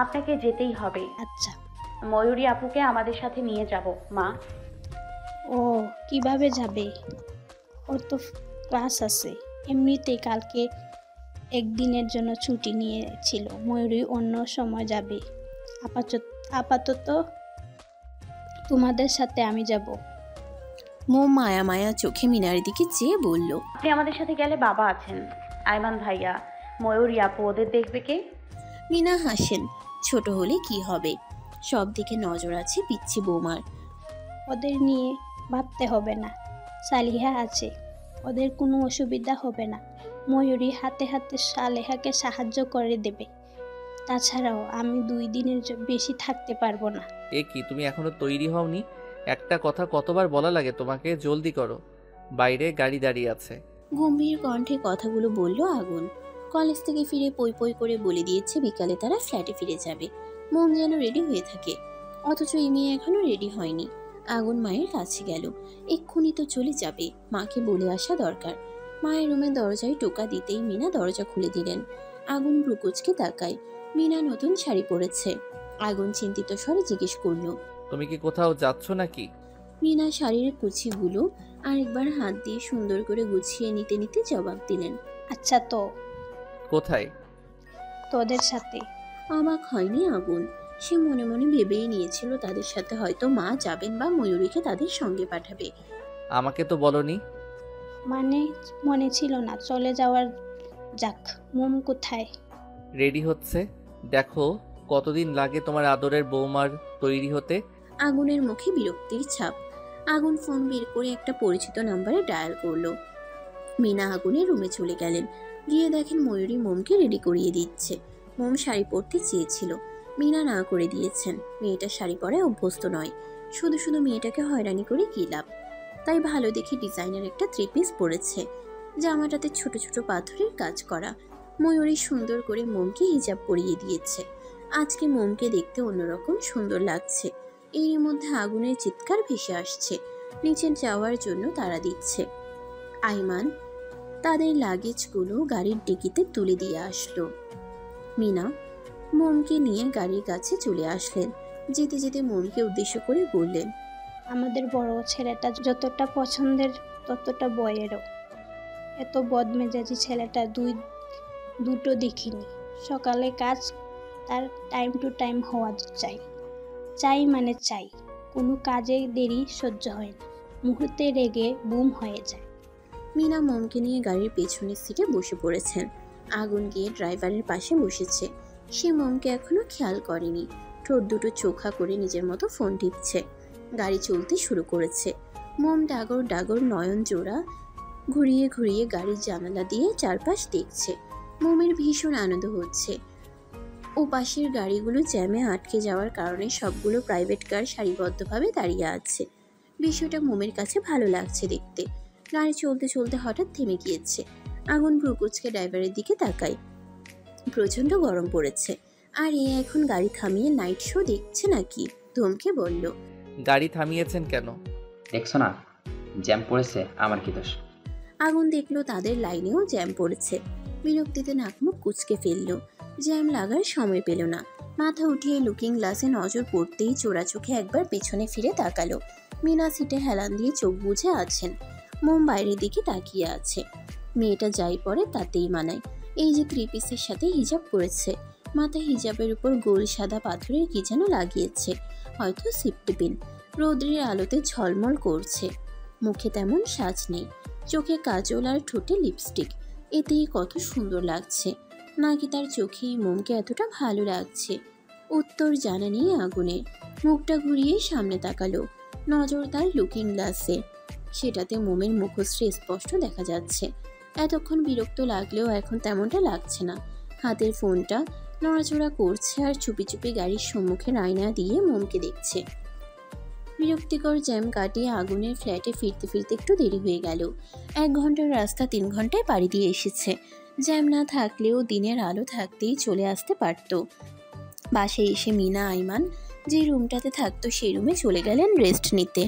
আপনাকে যেতেই হবে। আচ্ছা। ময়ূরী আপুকে আমাদের সাথে নিয়ে যাব মা। ও কিভাবে যাবে? ওর তো ক্লাস আছে। এমনিতেই কালকে একদিনের জন্য ছুটি নিয়েছিল। ময়ূরী অন্য সময় যাবে। আপাতত তোমাদের সাথে আমি যাব। মোম মায়া মায়া চোখে মিনার দিকে চেয়ে বলল, আপনি আমাদের সাথে গেলে বাবা আছেন, আইমান ভাইয়া, ময়ূরী আপু, ওদের দেখবে কে? মিনা হাসেন। ছোট হলে কি হবে, সব দিকে নজর আছে পিচ্ছি বৌমার। ওদের নিয়ে ভাবতে হবে না, সালিহা আছে, ওদের কোনো অসুবিধা হবে না। ময়ূরী হাতে হাতে সালেহাকে সাহায্য করে দেবে। তাছাড়াও আমি 2 দিনের বেশি থাকতে পারবো না। এ কি, তুমি এখনো তৈরি হওনি? একটা কথা কতবার বলা লাগে তোমাকে? জলদি করো, বাইরে গাড়ি দাঁড়িয়ে আছে। গম্ভীর কণ্ঠে কথাগুলো বলল আগুন। কলেজ থেকে ফিরে পই পই করে বলে দিয়েছে বিকালে তারা ফ্ল্যাটে ফিরে যাবে। মন যেন রেডি হয়ে থাকে, অথচ এই মেয়ে এখনো রেডি হয়নি। আগুন মায়ের কাছে গেল। এক্ষুনি তো চলে যাবে, মাকে বলে আসা দরকার। মায়ের রুমের দরজায় টোকা দিতেই মিনা দরজা খুলে দিলেন। আগুন ব্রুকুচকে তাকায়। মিনা নতুন শাড়ি পরেছে। আগুন চিন্তিত স্বরে জিজ্ঞেস করলো, তুমি কি কোথাও যাচ্ছ নাকি? মিনা শাড়ির কুচিগুলো আরেকবার হাত দিয়ে সুন্দর করে গুছিয়ে নিতে নিতে জবাব দিলেন, আচ্ছা তো কোথায়? তোদের সাথে। অবাক হয়নি আগুন। সে মনে মনে ভেবেই নিয়েছিল তাদের সাথে হয়তো মা যাবেন বা ময়ূরীকে তাদের সঙ্গে পাঠাবে। আমাকে তো বলনি। মানে মনে ছিল না, চলে যাওয়ার। যাক, মোম কোথায়? রেডি হচ্ছে, দেখো কতদিন লাগে তোমার আদরের বৌমার তৈরি হতে। আগুনের মুখে বিরক্তির ছাপ। আগুন ফোন বের করে একটা পরিচিত নাম্বারে ডায়াল করলো। মিনা আগুনের রুমে চলে গেলেন। গিয়ে দেখেন ময়ূরী মোমকে রেডি করিয়ে দিচ্ছে। মোম শাড়ি পরতে চেয়েছিল, মিনা না করে দিয়েছেন। মেয়েটা শাড়ি পরায় অভ্যস্ত নয়, শুধু শুধু মেয়েটাকে হয়রানি করে কি লাভ। তাই ভালো দেখে ডিজাইনার একটা 3 পিস পরেছে, জামাটাতে ছোট ছোট পাথরের কাজ করা। ময়ূরী সুন্দর করে মোমকে হিজাব পরিয়ে দিয়েছে। আজকে মোমকে দেখতে অন্যরকম সুন্দর লাগছে। এর মধ্যে আগুনের চিৎকার ভেসে আসছে। নিচে যাওয়ার জন্য তাড়া দিচ্ছে। আইমান তাদের লাগেজগুলো গাড়ির ডিকিতে তুলে দিয়ে আসলো। মিনা মোমকে নিয়ে গাড়ির কাছে চলে আসলেন। যেতে যেতে মোমকে উদ্দেশ্য করে বললেন, আমাদের বড় ছেলেটা যতটা পছন্দের ততটা বয়েরও। এত বদমেজাজি ছেলেটা দুটো দেখিনি। সকালে কাজ তার টাইম টু টাইম হওয়া চাই মানে চাই। কোনো কাজে দেরি সহ্য হয় না, মুহূর্তে রেগে বুম হয়ে যায়। মিনা মোমকে নিয়ে গাড়ির পেছনের সিটে বসে পড়েছেন। আগুন গিয়ে ড্রাইভারের পাশে বসেছে। সে মোমকে এখনো খেয়াল করেনি। ঠোঁট দুটো চোখা করে নিজের মতো ফোন টিপছে। গাড়ি চলতে শুরু করেছে। মোম ডাগর ডাগর নয়ন জোড়া ঘুরিয়ে ঘুরিয়ে গাড়ির জানালা দিয়ে চারপাশ দেখছে। মোমের ভীষণ আনন্দ হচ্ছে। ও পাশের গাড়িগুলো জ্যামে আটকে যাওয়ার কারণে সবগুলো প্রাইভেট কার সারিবদ্ধভাবে দাঁড়িয়ে আছে। বিষয়টা মোমের কাছে ভালো লাগছে দেখতে। গাড়ি চলতে চলতে হঠাৎ থেমে গিয়েছে। আগুন ব্রুকুচকে ড্রাইভারের দিকে তাকায়। প্রচন্ড গরম পড়েছে। আর এ এখন গাড়ি থামিয়ে নাইট শো দেখছে নাকি? ধমকে বলল, গাড়ি থামিয়েছেন কেন? দেখছো না জ্যাম পড়েছে, আমার কি দোষ? আগুন দেখলো তাদের লাইনেও জ্যাম পড়েছে। বিরক্তিতে নাকমুখ কুচকে ফেললো। জ্যাম লাগার সময় পেল না। মাথা উঠিয়ে লুকিং গ্লাসে নজর পড়তেই চোরা চোখে একবার পেছনে ফিরে তাকালো। মিনা সিটে হেলান দিয়ে চোখ বুজে আছেন। মোম বাইরের দিকে তাকিয়ে আছে। মেয়েটা যাই পরে তাতেই মানায়। এই যে 3 পিসের সাথে হিজাব করেছে, মাথায় হিজাবের উপর গোল সাদা পাথরের কি যেন লাগিয়েছে, হয়তো সিফটি পিন। রৌদ্রের আলোতে ঝলমল করছে। মুখে তেমন সাজ নেই, চোখে কাজল আর ঠোঁটে লিপস্টিক। এতেই কত সুন্দর লাগছে। নাকি তার চোখেই মোমকে এতটা ভালো লাগছে? উত্তর জানা নেই আগুনের। মুখটা ঘুরিয়ে সামনে তাকালো। নজর তার লুকিং গ্লাসে। সেটাতে মোমের মুখশ্রী স্পষ্ট দেখা যাচ্ছে। এতক্ষণ বিরক্ত লাগলেও এখন তেমনটা লাগছে না। হাতের ফোনটা নড়াচড়া করছে আর চুপি চুপি গাড়ির সম্মুখের আয়না দিয়ে মোমকে দেখছে। বিরক্তিকর জ্যাম কাটিয়ে আগুনের ফ্ল্যাটে ফিরতে ফিরতে একটু দেরি হয়ে গেল। 1 ঘন্টার রাস্তা 3 ঘন্টায় পাড়ি দিয়ে এসেছে। জ্যাম না থাকলেও দিনের আলো থাকতেই চলে আসতে পারত। বাসে এসে মিনা আইমান যে রুমটাতে থাকতো সেই রুমে চলে গেলেন রেস্ট নিতে।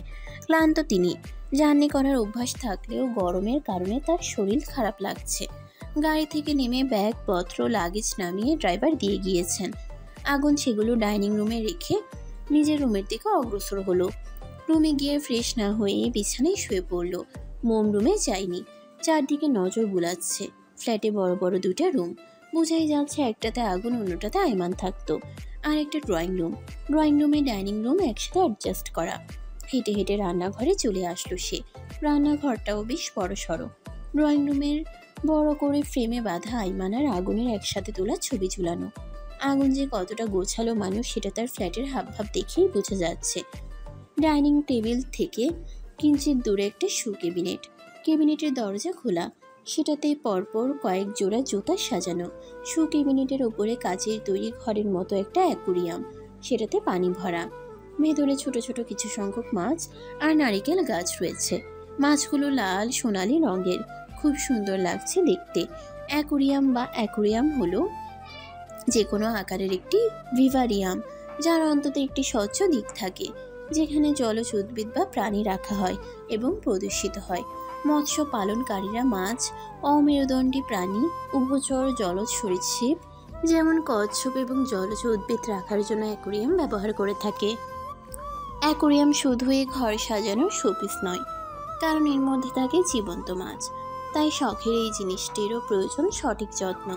ক্লান্ত তিনি। জার্নি করার অভ্যাস থাকলেও গরমের কারণে তার শরীর খারাপ লাগছে। গাড়ি থেকে নেমে ব্যাগপত্র লাগেজ নামিয়ে ড্রাইভার দিয়ে গিয়েছেন। আগুন সেগুলো ডাইনিং রুমে রেখে নিজের রুমের দিকে অগ্রসর হলো। রুমে গিয়ে ফ্রেশ না হয়ে বিছানায় শুয়ে পড়ল। মোম রুমে যায়নি, চারদিকে নজর বুলাচ্ছে। ফ্ল্যাটে বড় বড় দুটা রুম, বোঝাই যাচ্ছে একটাতে আগুন, অন্যটাতে আইমান থাকতো। আর একটা ড্রয়িং রুমে ডাইনিং রুম একসাথে অ্যাডজাস্ট করা। হেঁটে হেঁটে রান্নাঘরে চলে আসলো সে। রান্নাঘরটাও বেশ বড় সড়ো। ড্রয়িং রুমের বড় করে ফ্রেমে বাঁধা আইমান আর আগুনের একসাথে তোলা ছবি ঝুলানো। আগুন যে কতটা গোছালো মানুষ সেটা তার ফ্ল্যাটের হাবভাব দেখেই বোঝা যাচ্ছে। ডাইনিং টেবিল থেকে কিঞ্চিত দূরে একটা শু ক্যাবিনেট। ক্যাবিনেটের দরজা খোলা, সেটাতে পরপর কয়েক জোড়া জুতা সাজানো। শু ক্যাবিনেটের ওপরে কাচের তৈরি ঘরের মতো একটা অ্যাকুরিয়াম, সেটাতে পানি ভরা। ভেতরে ছোট ছোট কিছু সংখ্যক মাছ আর নারিকেল গাছ রয়েছে। মাছগুলো লাল সোনালি রঙের, খুব সুন্দর লাগছে দেখতে। অ্যাকুরিয়াম হলো যে কোনো আকারের একটি ভিভারিয়াম, যার অন্তত একটি স্বচ্ছ দিক থাকে, যেখানে জলজ উদ্ভিদ বা প্রাণী রাখা হয় এবং প্রদর্শিত হয়। মৎস্য পালনকারীরা মাছ, অমেরুদণ্ডী প্রাণী, উভচর, জলজ সরীসৃপ যেমন কচ্ছপ এবং জলজ উদ্ভিদ রাখার জন্য অ্যাকুরিয়াম ব্যবহার করে থাকে। অ্যাকুরিয়াম শুধুই ঘর সাজানোর শোপিস নয়, কারণ এর মধ্যে থাকে জীবন্ত মাছ। তাই শখের এই জিনিসটিরও প্রয়োজন সঠিক যত্ন।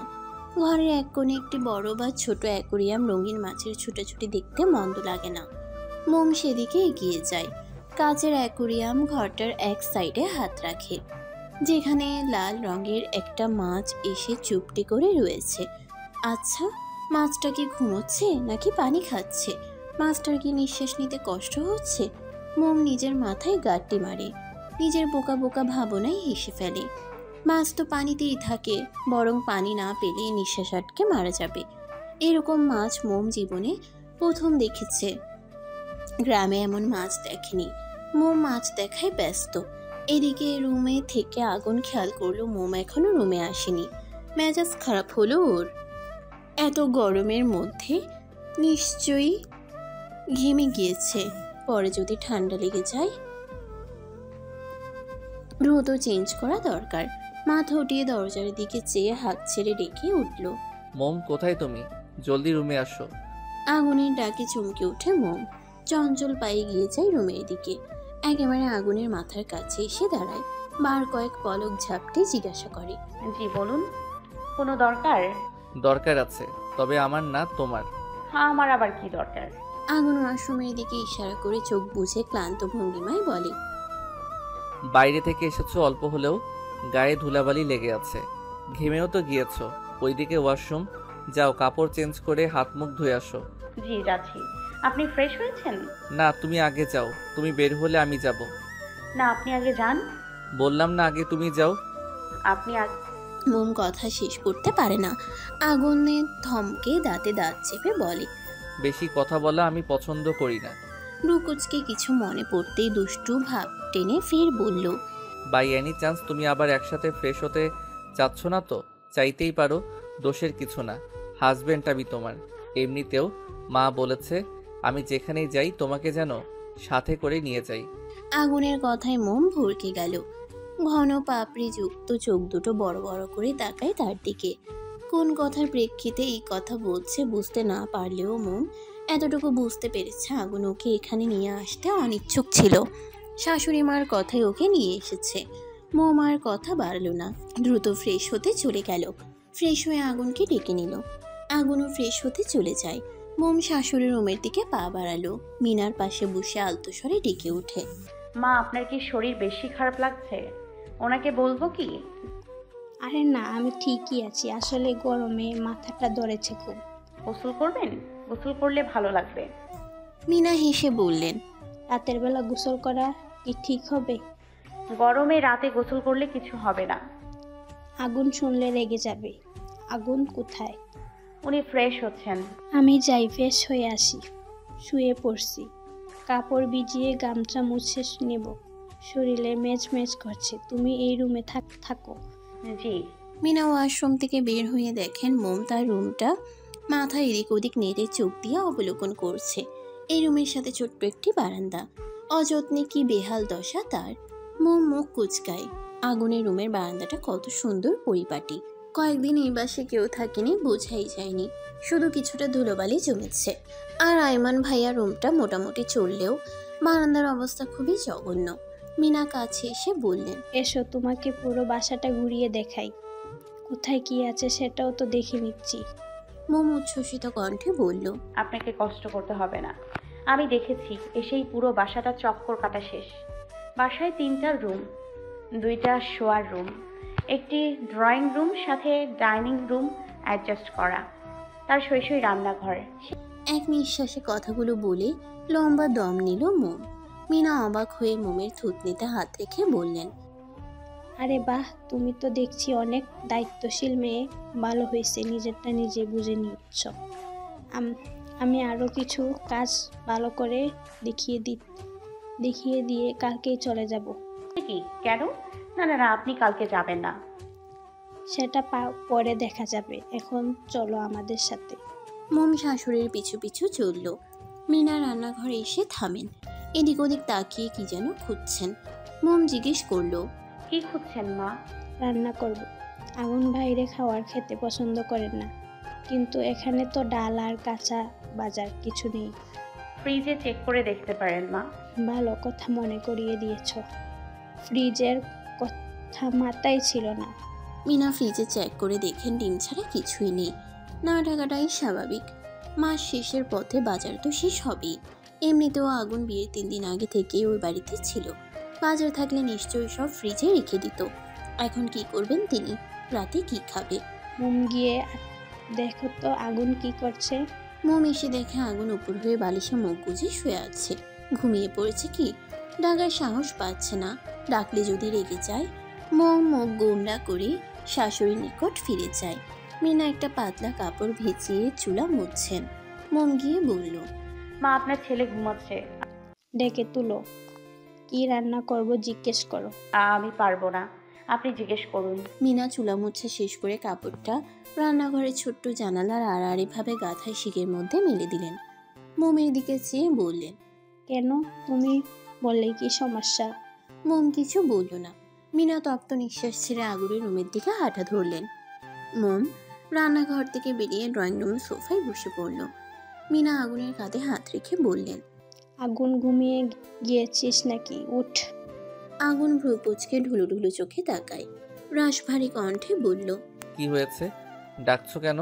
ঘরের এক কোণে একটি বড় বা ছোট অ্যাকুরিয়াম, রঙিন মাছের ছুটাছুটি দেখতে মন্দ লাগে না। মোম সেদিকে এগিয়ে যায়। কাচের অ্যাকুরিয়াম ঘরটার এক সাইডে হাত রাখে, যেখানে লাল রঙের একটা মাছ এসে চুপটি করে রয়েছে। আচ্ছা, মাছটা কি ঘুমোচ্ছে নাকি পানি খাচ্ছে? মাছটার কি নিঃশ্বাস নিতে কষ্ট হচ্ছে? মোম নিজের মাথায় গাঁটটি মারে, নিজের বোকা বোকা ভাবনায় হেসে ফেলে। মাছ তো পানিতেই থাকে, বরং পানি না পেলে নিঃশ্বাস আটকে মারা যাবে। এরকম মাছ মোম জীবনে প্রথম দেখেছে। গ্রামে এমন মাছ দেখেনি। মোম মাছ দেখায় ব্যস্ত। এদিকে রুমে থেকে আগুন খেয়াল করলো মোম এখনো রুমে আসেনি। মেজাজ খারাপ হলো ওর। এত গরমের মধ্যে নিশ্চয়ই ঘেমে গিয়েছে, পরে যদি ঠান্ডা লেগে যায়। দ্রুত চেঞ্জ করা দরকার। মাথা উঠিয়ে দরজার দিকে চেয়ে হাত ছেড়ে ডেকে উঠল, মোম কোথায় তুমি? জলদি রুমে আসো। আগুনের ডাকে চমকে ওঠে মোম। চঞ্চল পায়ে গিয়ে যায় রুমের দিকে। একেবারে আগুনের মাথার কাছে এসে দাঁড়ায়। বার কয়েক পলক ঝাপটে জিজ্ঞাসা করে, জি বলুন, কোনো দরকার? দরকার আছে, তবে আমার না, তোমার। হ্যাঁ, আমার আবার কি দরকার? আগুন ওয়াশরুমের দিকে ইশারা করে চোখ বুঝে ক্লান্ত ভঙ্গিমায় বলে, বাইরে থেকে এসেছো, অল্প হলেও গায়ে ধুলাবালি লেগে আছে, ঘেমেও তো গিয়েছো। ওইদিকে ওয়াশরুম, যাও কাপড় চেঞ্জ করে হাত মুখ ধুয়ে আসো। জি যাচ্ছি। আপনি ফ্রেশ হয়েছেন? না, তুমি আগে যাও। তুমি বের হলে আমি যাব। না, আপনি আগে যান। বললাম না আগে তুমি যাও। আপনি আগে। মোম কথা শেষ করতে পারে না। আগুনের ধমকে দাঁতে দাঁত চেপে বলে, বেশি কথা বলা আমি পছন্দ করি না। রুকুচকে কিছু মনে পড়তেই দুষ্টু ভাব টেনে ফের বলল, বাই এনি চান্স তুমি আবার একসাথে ফ্রেশ হতে চাচ্ছ না তো? চাইতেই পারো, দোষের কিছু না। হাজবেন্ড আমি তোমার। এমনিতেও মা বলেছে আমি যেখানেই যাই তোমাকে যেন সাথে করে নিয়ে যাই। আগুনের কথায় মোম ভরকে গেল। ঘন পাপড়ি যুক্ত চোখ দুটো বড় বড় করে তাকায় তার দিকে। কোন কথার প্রেক্ষিতে এই কথা বলছে বুঝতে না পারলেও মোম এতটুকু বুঝতে পেরেছে আগুন ওকে এখানে নিয়ে আসতে অনিচ্ছুক ছিল। শাশুড়ি মার কথাই ওকে নিয়ে এসেছে। মোম আর কথা বাড়ল না, দ্রুত ফ্রেশ হতে চলে গেল। ফ্রেশ হয়ে আগুনকে ডেকে নিল। আগুনও ফ্রেশ হতে চলে যায়। মোম শাশুড়ির রুমের দিকে পা বাড়ালো। মিনার পাশে বসে আলতো স্বরে ডেকে ওঠে, মা, আপনার কি শরীর বেশি খারাপ লাগছে? ওনাকে বলবো কি? আরে না, আমি ঠিকই আছি। আসলে গরমে মাথাটা ধরেছে খুব। গোসল করবেন? গোসল করলে ভালো লাগবে। মিনা হেসে বললেন, রাতের বেলা গোসল করা কি ঠিক হবে? গরমে রাতে গোসল করলে কিছু হবে না। আগুন শুনলে রেগে যাবে। আগুন কোথায়? উনি ফ্রেশ হচ্ছেন। আমি যাই, ফ্রেশ হয়ে আসি। শুয়ে পড়ছি, কাপড় ভিজিয়ে গামছা মুছে নেব। শরীরে ম্যাচ করছে। তুমি এই রুমে থাকো। জি। মিনা ওয়াশরুম থেকে বের হয়ে দেখেন মোম তার রুমটা মাথা এদিক ওদিক নেড়ে চোখ দিয়ে অবলোকন করছে। এই রুমের সাথে ছোট্ট একটি বারান্দা। অযত্নে কি বেহাল দশা তার। মোম মুখ কুচকায়। আগুনের রুমের বারান্দাটা কত সুন্দর পরিপাটি। কয়েকদিন এই বাসে কেউ থাকেনি, বোঝাই যায়নি, শুধু কিছুটা ধুলোবালি জমেছে। আর আয়মান ভাইয়া রুমটা মোটামুটি চললেও বারান্দার অবস্থা খুবই জঘন্য। মিনা কাছে এসে বললেন, এসো তোমাকে পুরো বাসাটা ঘুরিয়ে দেখাই, কোথায় কি আছে সেটাও তো দেখে নিচ্ছি। মোম উচ্ছ্বসিত কণ্ঠে বলল, আপনাকে কষ্ট করতে হবে না, আমি দেখেছি, এসেই পুরো বাসাটা চক্কর কাটা শেষ। বাসায় 3টা রুম, 2টা শোয়ার রুম, একটি ড্রয়িং রুম, সাথে ডাইনিং রুম অ্যাডজাস্ট করা, তার সই রান্নাঘর। এক নিঃশ্বাসে কথাগুলো বলে লম্বা দম নিল মোম। মিনা অবাক হয়ে মোমের থুতনিতে হাত রেখে বললেন, আরে বাহ, তুমি তো দেখছি অনেক দায়িত্বশীল মেয়ে, ভালো হয়েছে, নিজেরটা নিজে বুঝে নিচ্ছ। আমি আরও কিছু কাজ ভালো করে দেখিয়ে দিয়ে কালকেই চলে যাব। কি কেন? না না না, আপনি কালকে যাবেন না। সেটা পরে দেখা যাবে, এখন চলো আমাদের সাথে। মোম শাশুড়ির পিছু পিছু চলল। মিনা রান্নাঘরে এসে থামেন, এদিক ওদিক তাকিয়ে কি যেন খুঁজছেন। মোম জিজ্ঞেস করলো, কি খুঁজছেন মা? রান্না করব। আগুন বাইরে খাওয়ার খেতে পছন্দ করেন না, কিন্তু এখানে তো ডাল আর কাঁচা বাজার কিছু নেই। ফ্রিজে চেক করে দেখতে পারেন মা। ভালো কথা মনে করিয়ে দিয়েছ, ফ্রিজের কথা মাথায় ছিল না। মিনা ফ্রিজে চেক করে দেখেন ডিম ছাড়া কিছুই নেই। না ঢাকাটাই স্বাভাবিক, মাস শেষের পথে বাজার তো শেষ হবেই। এমনিতেও আগুন বিয়ের 3 দিন আগে থেকেই ওই বাড়িতে ছিল, বাজার থাকলে নিশ্চয়ই সব ফ্রিজে রেখে দিত। এখন কি করবেন তিনি, রাতে কি খাবে? মোম গিয়ে দেখো তো আগুন কি করছে। মোম এসে দেখে আগুন উপর হয়ে বালিশে মুখ গুজে শুয়ে আছে। ঘুমিয়ে পড়েছে কি? ডাকার সাহস পাচ্ছে না, ডাকলে যদি রেগে যায়। মোম মুখ গোমড়া করে শাশুড়ির নিকট ফিরে যায়। মিনা একটা পাতলা কাপড় ভিজিয়ে চুলা মুছছেন। মোম গিয়ে বলল, মা আপনার ছেলে ঘুমাচ্ছে, ডেকে তুলো, কি রান্না করব জিজ্ঞেস করো। আমি পারবো না, আপনি জিজ্ঞেস করুন। মিনা চুলা মুছে শেষ করে কাপড়টা রান্নাঘরের ছোট্ট জানালার আড়াআড়িভাবে গাঁথায় শিকের মধ্যে মেলে দিলেন। মোমের দিকে চেয়ে বললেন, কেন, তুমি বললে কি সমস্যা? মোম কিছু বলল না। মিনা তপ্ত নিঃশ্বাস ছেড়ে আগুনের রুমের দিকে হাঁটা ধরলেন। মোম রান্নাঘর থেকে বেরিয়ে ড্রয়িং রুমের সোফায় বসে পড়ল। মিনা আগুনের কাঁধে হাত রেখে বললেন, আগুন ঘুমিয়ে গিয়েছিস নাকি? উঠ। আগুন ভ্রু কুঁচকে ঢুলু ঢুলু চোখে তাকায়। রাশভারী কণ্ঠে বলল, কি হয়েছে, ডাকছো কেন?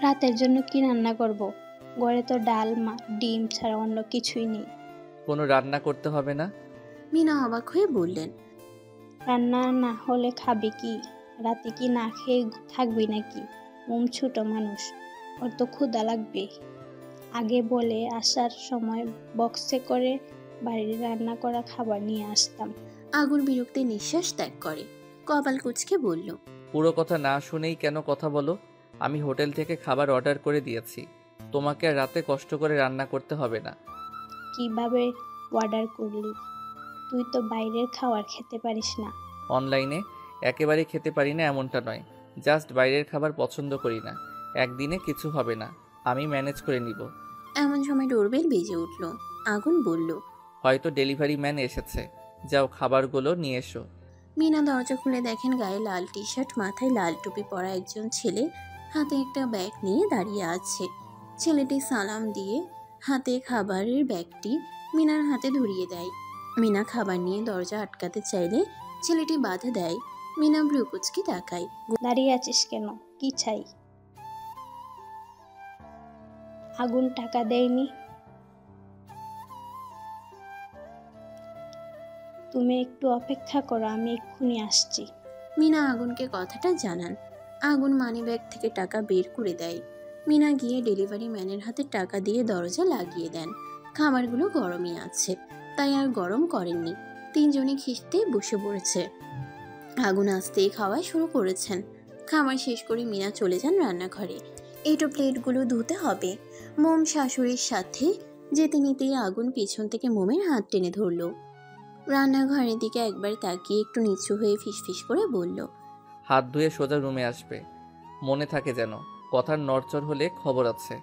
রাতের জন্য কি রান্না করব? ঘরে তো ডাল ডিম ছাড়া অন্য কিছুই নেই। কোনো রান্না করতে হবে না? মিনা অবাক হয়ে বললেন, রান্না না হলে খাবি কি? রাতে কি না খেয়ে থাকবি নাকি? মোম ছোট মানুষ, ওর তো ক্ষুধা লাগবে। আগে বলে আসার সময় বক্সে করে বাড়ির রান্না করা খাবার নিয়ে আসতাম। আগুন বিরক্তি নিঃশ্বাস ত্যাগ করে কপাল কুঁচকে বলল, পুরো কথা না শুনেই কেন কথা বলো? আমি হোটেল থেকে খাবার অর্ডার করে দিয়েছি, তোমাকে আর রাতে কষ্ট করে রান্না করতে হবে না। কিভাবে অর্ডার করলি? তুই তো বাইরের খাবার খেতে পারিস না। অনলাইনে একেবারে খেতে পারি না এমনটা নয়, জাস্ট বাইরের খাবার পছন্দ করি না। একদিনে কিছু হবে না, আমি ম্যানেজ করে নিব। এমন সময় ডোরবেল বেজে উঠল। আগুন বলল, হয়তো ডেলিভারি ম্যান এসেছে, যাও খাবারগুলো নিয়ে এসো। মিনা দরজা খুলে দেখেন গায়ে লাল টি শার্ট, মাথায় লাল টুপি পরা একজন ছেলে হাতে একটা ব্যাগ নিয়ে দাঁড়িয়ে আছে। ছেলেটি সালাম দিয়ে হাতে খাবারের ব্যাগটি মিনার হাতে ধরিয়ে দেয়। মিনা খাবার নিয়ে দরজা আটকাতে চাইলে ছেলেটি বাধা দেয়। মিনা ভ্রু কুঁচকে তাকায়। দাঁড়িয়ে আছিস কেন, কি চাই? আগুন টাকা দেয়নি? তুমি একটু অপেক্ষা করো, আমি এক্ষুনি আসছি। মিনা আগুনকে কথাটা জানান। আগুন মানিব্যাগ থেকে টাকা বের করে দেয়। মিনা গিয়ে ডেলিভারি ম্যানের হাতে টাকা দিয়ে দরজা লাগিয়ে দেন। খাবারগুলো গরমই আছে, তাই আর গরম করেননি। 3 জনে খিস্তে বসে পড়েছে। আগুন আসতেই খাওয়া শুরু করেছেন। খাবার শেষ করে মিনা চলে যান রান্নাঘরে। এটো প্লেটগুলো ধুতে হবে। মোম শাশুড়ির সাথে যেতে নিতেই আগুন পিছন থেকে মোমের হাত টেনে ধরল। রান্নাঘরের দিকে একবার তাকিয়ে একটু নিচু হয়ে ফিসফিস করে বলল, হাত ধুয়ে সোজা রুমে আসবে, মনে থাকে যেন। কথার নড়চড় হলে খবর আছে।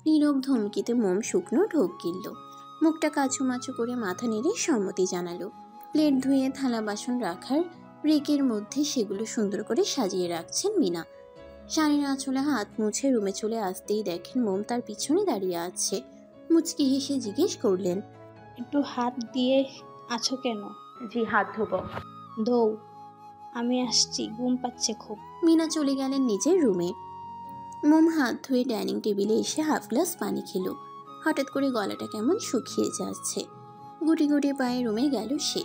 নীরব ধমকিতে মোম শুকনো ঢোক গিলল। মুখটা কাচুমাচু করে মাথা নেড়ে সম্মতি জানালো। প্লেট ধুয়ে থালা বাসন রাখার রেকের মধ্যে সেগুলো সুন্দর করে সাজিয়ে রাখছেন মিনা। শাড়ির আঁচলে হাত মুছে রুমে চলে আসতেই দেখেন মোম তার পিছনে দাঁড়িয়ে আছে। মুচকি হেসে জিজ্ঞেস করলেন, একটু হাত দিয়ে আছো কেন? জি, হাত ধুবো। ধৌ, আমি আসছি, ঘুম পাচ্ছে খুব। মিনা চলে গেলেন নিজের রুমে। মোম হাত ধুয়ে ডাইনিং টেবিলে এসে হাফ গ্লাস পানি খেলো। হঠাৎ করে গলাটা কেমন শুকিয়ে যাচ্ছে। গুটি গুটি পায়ে রুমে গেল সে।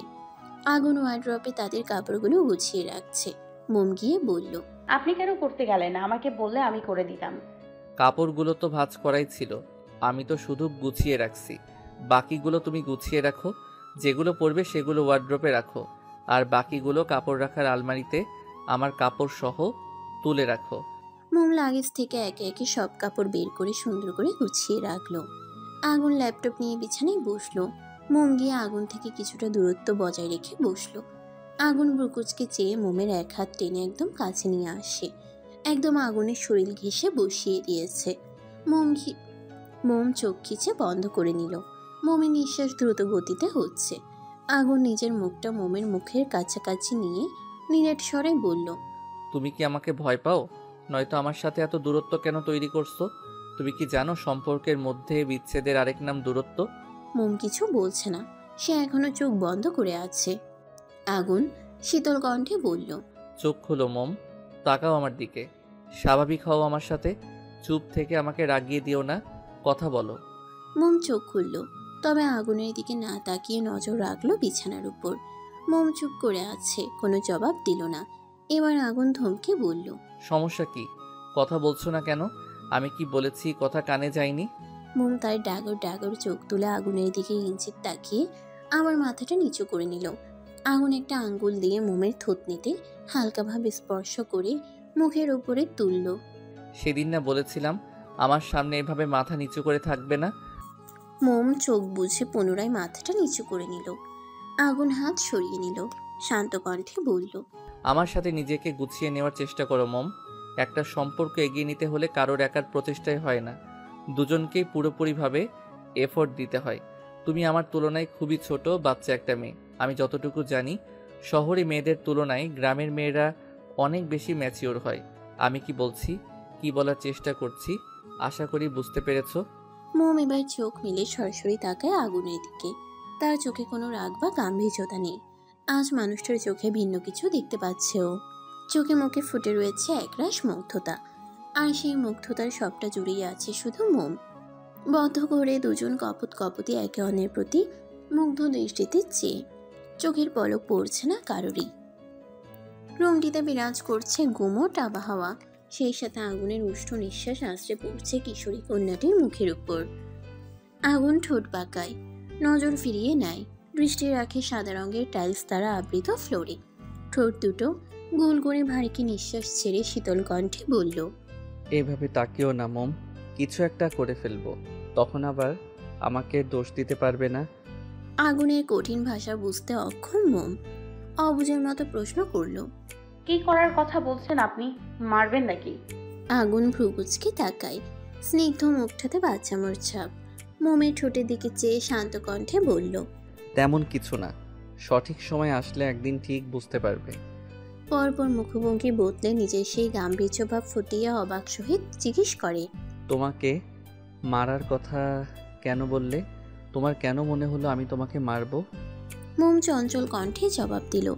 আগুন ওয়ার্ড্রপে তাদের কাপড়গুলো গুছিয়ে রাখছে। মোম গিয়ে বলল, আপনি কেন করতে গেলেন না? আমাকে বললে আমি করে দিতাম। কাপড়গুলো তো ভাঁজ করাই ছিল, আমি তো শুধু গুছিয়ে রাখছি। বাকিগুলো তুমি গুছিয়ে রাখো, যেগুলো পরবে সেগুলো ওয়ার্ড্রপে রাখো, আর বাকিগুলো কাপড় রাখার আলমারিতে আমার কাপড় সহ তুলে রাখো। মোম লাগেজ থেকে একে একে সব কাপড় বের করে সুন্দর করে গুছিয়ে রাখলো। আগুন ল্যাপটপ নিয়ে বিছানায় বসলো। মোম গিয়ে আগুন থেকে কিছুটা দূরত্ব বজায় রেখে বসলো। আগুন ব্রুকুচকে চেয়ে মোমের এক হাত টেনে একদম কাছে নিয়ে আসে। একদম আগুনের শরীর ঘেঁষে বসিয়ে দিয়েছে। মোম চোখ খিচে বন্ধ করে নিল। মোমের নিঃশ্বাস দ্রুত গতিতে হচ্ছে। আগুন নিজের মুখটা মোমের মুখের কাছাকাছি নিয়ে নিরেট স্বরে বলল, তুমি কি আমাকে ভয় পাও? নয়তো আমার সাথে এত দূরত্ব কেন তৈরি করছো? তুমি কি জানো সম্পর্কের মধ্যে বিচ্ছেদের আরেক নাম দূরত্ব? মোম কিছু বলছে না, সে এখনো চোখ বন্ধ করে আছে। আগুন শীতল কণ্ঠে বলল, চোখ খুলো মোম, তাকাও আমার দিকে, স্বাভাবিক হও আমার সাথে, চুপ থেকে আমাকে রাগিয়ে দিও না, কথা বলো। মোম চোখ খুলল, তবে আগুনের দিকে না তাকিয়ে নজর রাখলো বিছানার উপর। মোম চুপ করে আছে, কোনো জবাব দিল না। এবার আগুন ধমকে বলল, সমস্যা কি? কথা বলছো না কেন? আমি কি বলেছি কথা কানে যায়নি? মোম তার ডাগর ডাগর চোখ তুলে আগুনের দিকে ইঞ্চিত তাকিয়ে আমার মাথাটা নিচু করে নিল। আগুন একটা আঙ্গুল দিয়ে মোমের থুতনিতে হালকাভাবে স্পর্শ করে মুখের উপরে তুলল। সেদিন না বলেছিলাম আমার সামনে এভাবে মাথা নিচু করে থাকবে না? মোম চোখ বুঝে পুনরায় মাথাটা নিচু করে নিল। আগুন হাত সরিয়ে নিল, শান্ত কণ্ঠে বলল, আমার সাথে নিজেকে গুছিয়ে নেওয়ার চেষ্টা করো মোম। একটা সম্পর্ক এগিয়ে নিতে হলে কারোর একার প্রচেষ্টায় হয় না, দুজনকেই পুরোপুরিভাবে এফোর্ট দিতে হয়। তুমি আমার তুলনায় খুবই ছোট বাচ্চা একটা মেয়ে। আমি যতটুকু জানি শহরে মেয়েদের তুলনায় গ্রামের মেয়েরা অনেক বেশি ম্যাচিওর হয়। আমি কি বলছি, কি বলার চেষ্টা করছি, আশা করি বুঝতে পেরেছো। মোম এবার চোখ মিলে সরাসরি তাকায় আগুনের দিকে। তার চোখে কোনো রাগ বা গাম্ভীর্যতা নেই। আজ মানুষটার চোখে ভিন্ন কিছু দেখতে পাচ্ছে ও। চোখে মুখে ফুটে রয়েছে একরাশ মুগ্ধতা, আর সেই মুগ্ধতার সবটা জুড়েই আছে শুধু মোম। বদ্ধ করে দুজন কপত কপতি একে অন্যের প্রতি মুগ্ধ দৃষ্টিতে চেয়ে, চোখের পলক পড়ছে না কারোরই। রুমটিতে বিরাজ করছে গুমোট আবহাওয়া, সেই সাথে আগুনের উষ্ণ নিঃশ্বাস আশ্রে পড়ছে কিশোরী কন্যাটির মুখের উপর। আগুন ঠোঁট বাঁকায়, নজর ফিরিয়ে নেয়, দৃষ্টি রাখে সাদা রঙের টাইলস দ্বারা আবৃত ফ্লোরে। ঠোঁট দুটো গোল করে ভারীকে নিঃশ্বাস ছেড়ে শীতল কণ্ঠে বলল, এভাবে তাকিও না মোম, কিছু একটা করে ফেলবো, তখন আবার আমাকে দোষ দিতে পারবে না। আগুনের কঠিন ভাষা বুঝতে অক্ষম মোম অবুঝের মতো প্রশ্ন করল, কি করার কথা বলছেন আপনি? মারবেন নাকি? আগুন ভ্রুকুচকে তাকায়, স্নিগ্ধ মুখটাতে বাচ্চামোর ছাপ। মোমের ঠোঁটের দিকে চেয়ে শান্ত কণ্ঠে বলল, তেমন কিছু না, সঠিক সময় আসলে একদিন ঠিক বুঝতে পারবে। পরপর মুখভঙ্গি বদলে নিজের সেই গাম্ভীর্য ভাব ফুটিয়ে অবাক সহিত জিজ্ঞেস করে, তোমাকে মারার কথা কেন বললে? তোমার কেন মনে হলো আমি তোমাকে মারবো? মোম চঞ্চল কণ্ঠে জবাব দিল,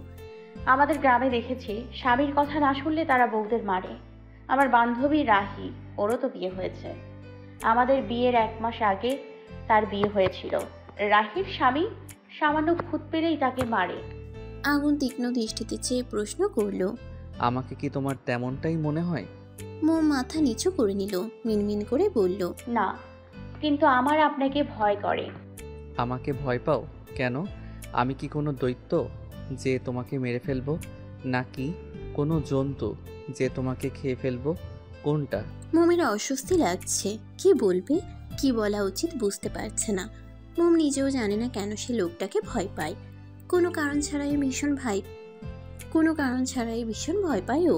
আমাদের গ্রামে দেখেছি স্বামীর কথা না শুনলে তারা বউদের মারে। আমার বান্ধবী রাহি, ওরও তো বিয়ে হয়েছে। আমাদের বিয়ের 1 মাস আগে তার বিয়ে হয়েছিল। রাহির স্বামী সামান্য খুঁত পেলেই তাকে মারে। আগুন তীক্ষ্ণ দৃষ্টিতে চেয়ে প্রশ্ন করল, আমাকে কি তোমার তেমনটাই মনে হয়? মোম মাথা নিচু করে নিল, মিনমিন করে বলল, না, কিন্তু আমার আপনাকে ভয় করে। আমাকে ভয় পাও কেন? আমি কি কোনো দৈত্য যে তোমাকে মেরে ফেলবো, নাকি কোনো জন্তু যে তোমাকে খেয়ে ফেলবো? কোনটা? মোমের অস্বস্তি লাগছে, কি বলবে কি বলা উচিত বুঝতে পারছে না। মোম নিজেও জানে না কেন সে লোকটাকে ভয় পায়। কোনো কারণ ছাড়াই ভীষণ ভয় পায় ও।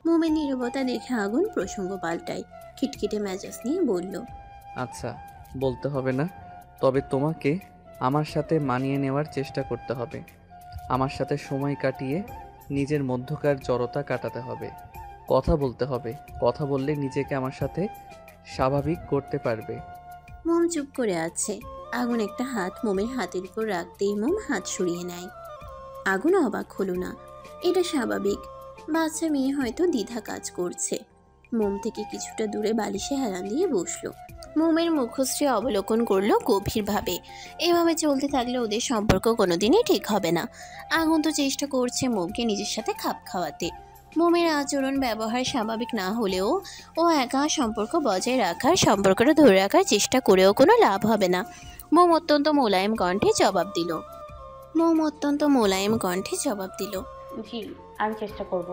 মোমের নীরবতা দেখে আগুন প্রসঙ্গ পাল্টায়, খিটখিটে মেজাজ নিয়ে বলল, আচ্ছা, বলতে হবে না, তবে তোমাকে আমার সাথে মানিয়ে নেওয়ার চেষ্টা করতে হবে। আমার সাথে সময় কাটিয়ে নিজের মধ্যকার জড়তা কাটাতে হবে, কথা বলতে হবে। কথা বললে নিজেকে আমার সাথে স্বাভাবিক করতে পারবে। মোম চুপ করে আছে। আগুন একটা হাত মোমের হাতের উপর রাখতেই মোম হাত সরিয়ে নেয়। আগুন অবাক হলো না, এটা স্বাভাবিক। বাচ্চা মেয়ে হয়তো দ্বিধা কাজ করছে। মোম থেকে কিছুটা দূরে বালিশে হেলান দিয়ে বসলো। মোমের মুখশ্রী অবলোকন করলো গভীরভাবে। এভাবে চলতে থাকলে ওদের সম্পর্ক কোনোদিনই ঠিক হবে না। আগুন তো চেষ্টা করছে মোমকে নিজের সাথে খাপ খাওয়াতে। মোমের আচরণ ব্যবহার স্বাভাবিক না হলেও ও একা সম্পর্ক বজায় রাখার, সম্পর্কটা ধরে রাখার চেষ্টা করেও কোনো লাভ হবে না। মোম অত্যন্ত মোলায়েম কণ্ঠে জবাব দিল। জি, আমি চেষ্টা করব।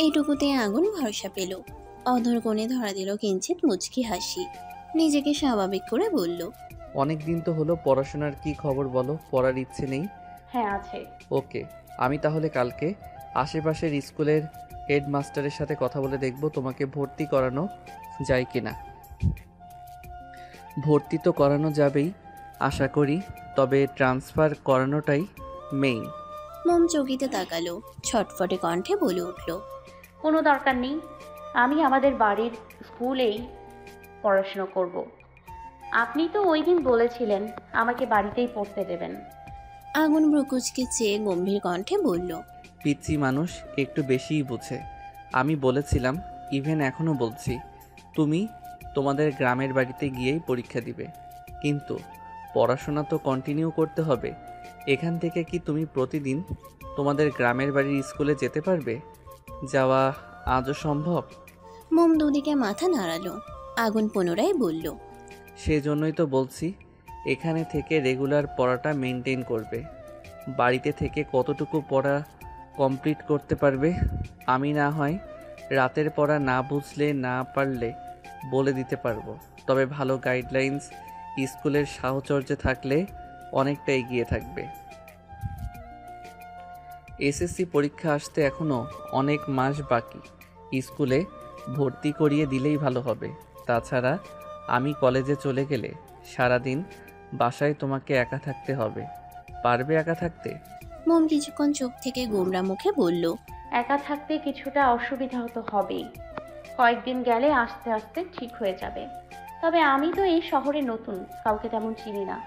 এইটুকুতে আগুন ভরসা পেল। অধর কোণে ধরা দিল কিঞ্চিত মুচকি হাসি। নিজেকে স্বাভাবিক করে বলল, অনেক দিন তো হলো, পড়াশোনার কি খবর বলো? পড়ার ইচ্ছে নেই? হ্যাঁ আছে। ওকে, আমি তাহলে কালকে আশেপাশের স্কুলের হেডমাস্টারের সাথে কথা বলে দেখব তোমাকে ভর্তি করানো যায় কিনা। ভর্তি তো করানো যাবেই আশা করি, তবে ট্রান্সফার করানোটাই মেইন। মোম চকিতে তাকালো, ছটফটে কণ্ঠে বলে উঠল, কোনো দরকার নেই, আমি আমাদের বাড়ির স্কুলেই পড়াশোনা করব। আপনি তো ওই দিন বলেছিলেন আমাকে বাড়িতেই পড়তে দেবেন। আগুন ব্রুকুচকে চেয়ে গম্ভীর কণ্ঠে বলল, পিচ্চি মানুষ একটু বেশিই বুঝে। আমি বলেছিলাম, ইভেন এখনও বলছি, তুমি তোমাদের গ্রামের বাড়িতে গিয়েই পরীক্ষা দিবে, কিন্তু পড়াশোনা তো কন্টিনিউ করতে হবে। এখান থেকে কি তুমি প্রতিদিন তোমাদের গ্রামের বাড়ির স্কুলে যেতে পারবে? যাওয়া আজও সম্ভব? মোম দুদিকে মাথা নাড়ালো। আগুন পুনরায় বলল, সেজন্যই তো বলছি, এখানে থেকে রেগুলার পড়াটা মেনটেন করবে। বাড়িতে থেকে কতটুকু পড়া কমপ্লিট করতে পারবে? আমি না হয় রাতের পড়া না বুঝলে না পারলে বলে দিতে পারবো, তবে ভালো গাইডলাইন্স স্কুলের সাহচর্যে থাকলে অনেকটা এগিয়ে থাকবে। এসএসসি পরীক্ষা আসতে এখনও অনেক মাস বাকি। স্কুলে ভর্তি করিয়ে দিলেই ভালো হবে। তাছাড়া আমি কলেজে চলে গেলে সারাদিন বাসায় তোমাকে একা থাকতে হবে। পারবে একা থাকতে? মোম কিছুক্ষণ চোখ থেকে গোমরা মুখে বলল, একা থাকতে কিছুটা অসুবিধা তো হবেই, কয়েকদিন গেলে আস্তে আস্তে ঠিক হয়ে যাবে। তবে আমি তো এই শহরে নতুন, কাউকে তেমন চিনি না,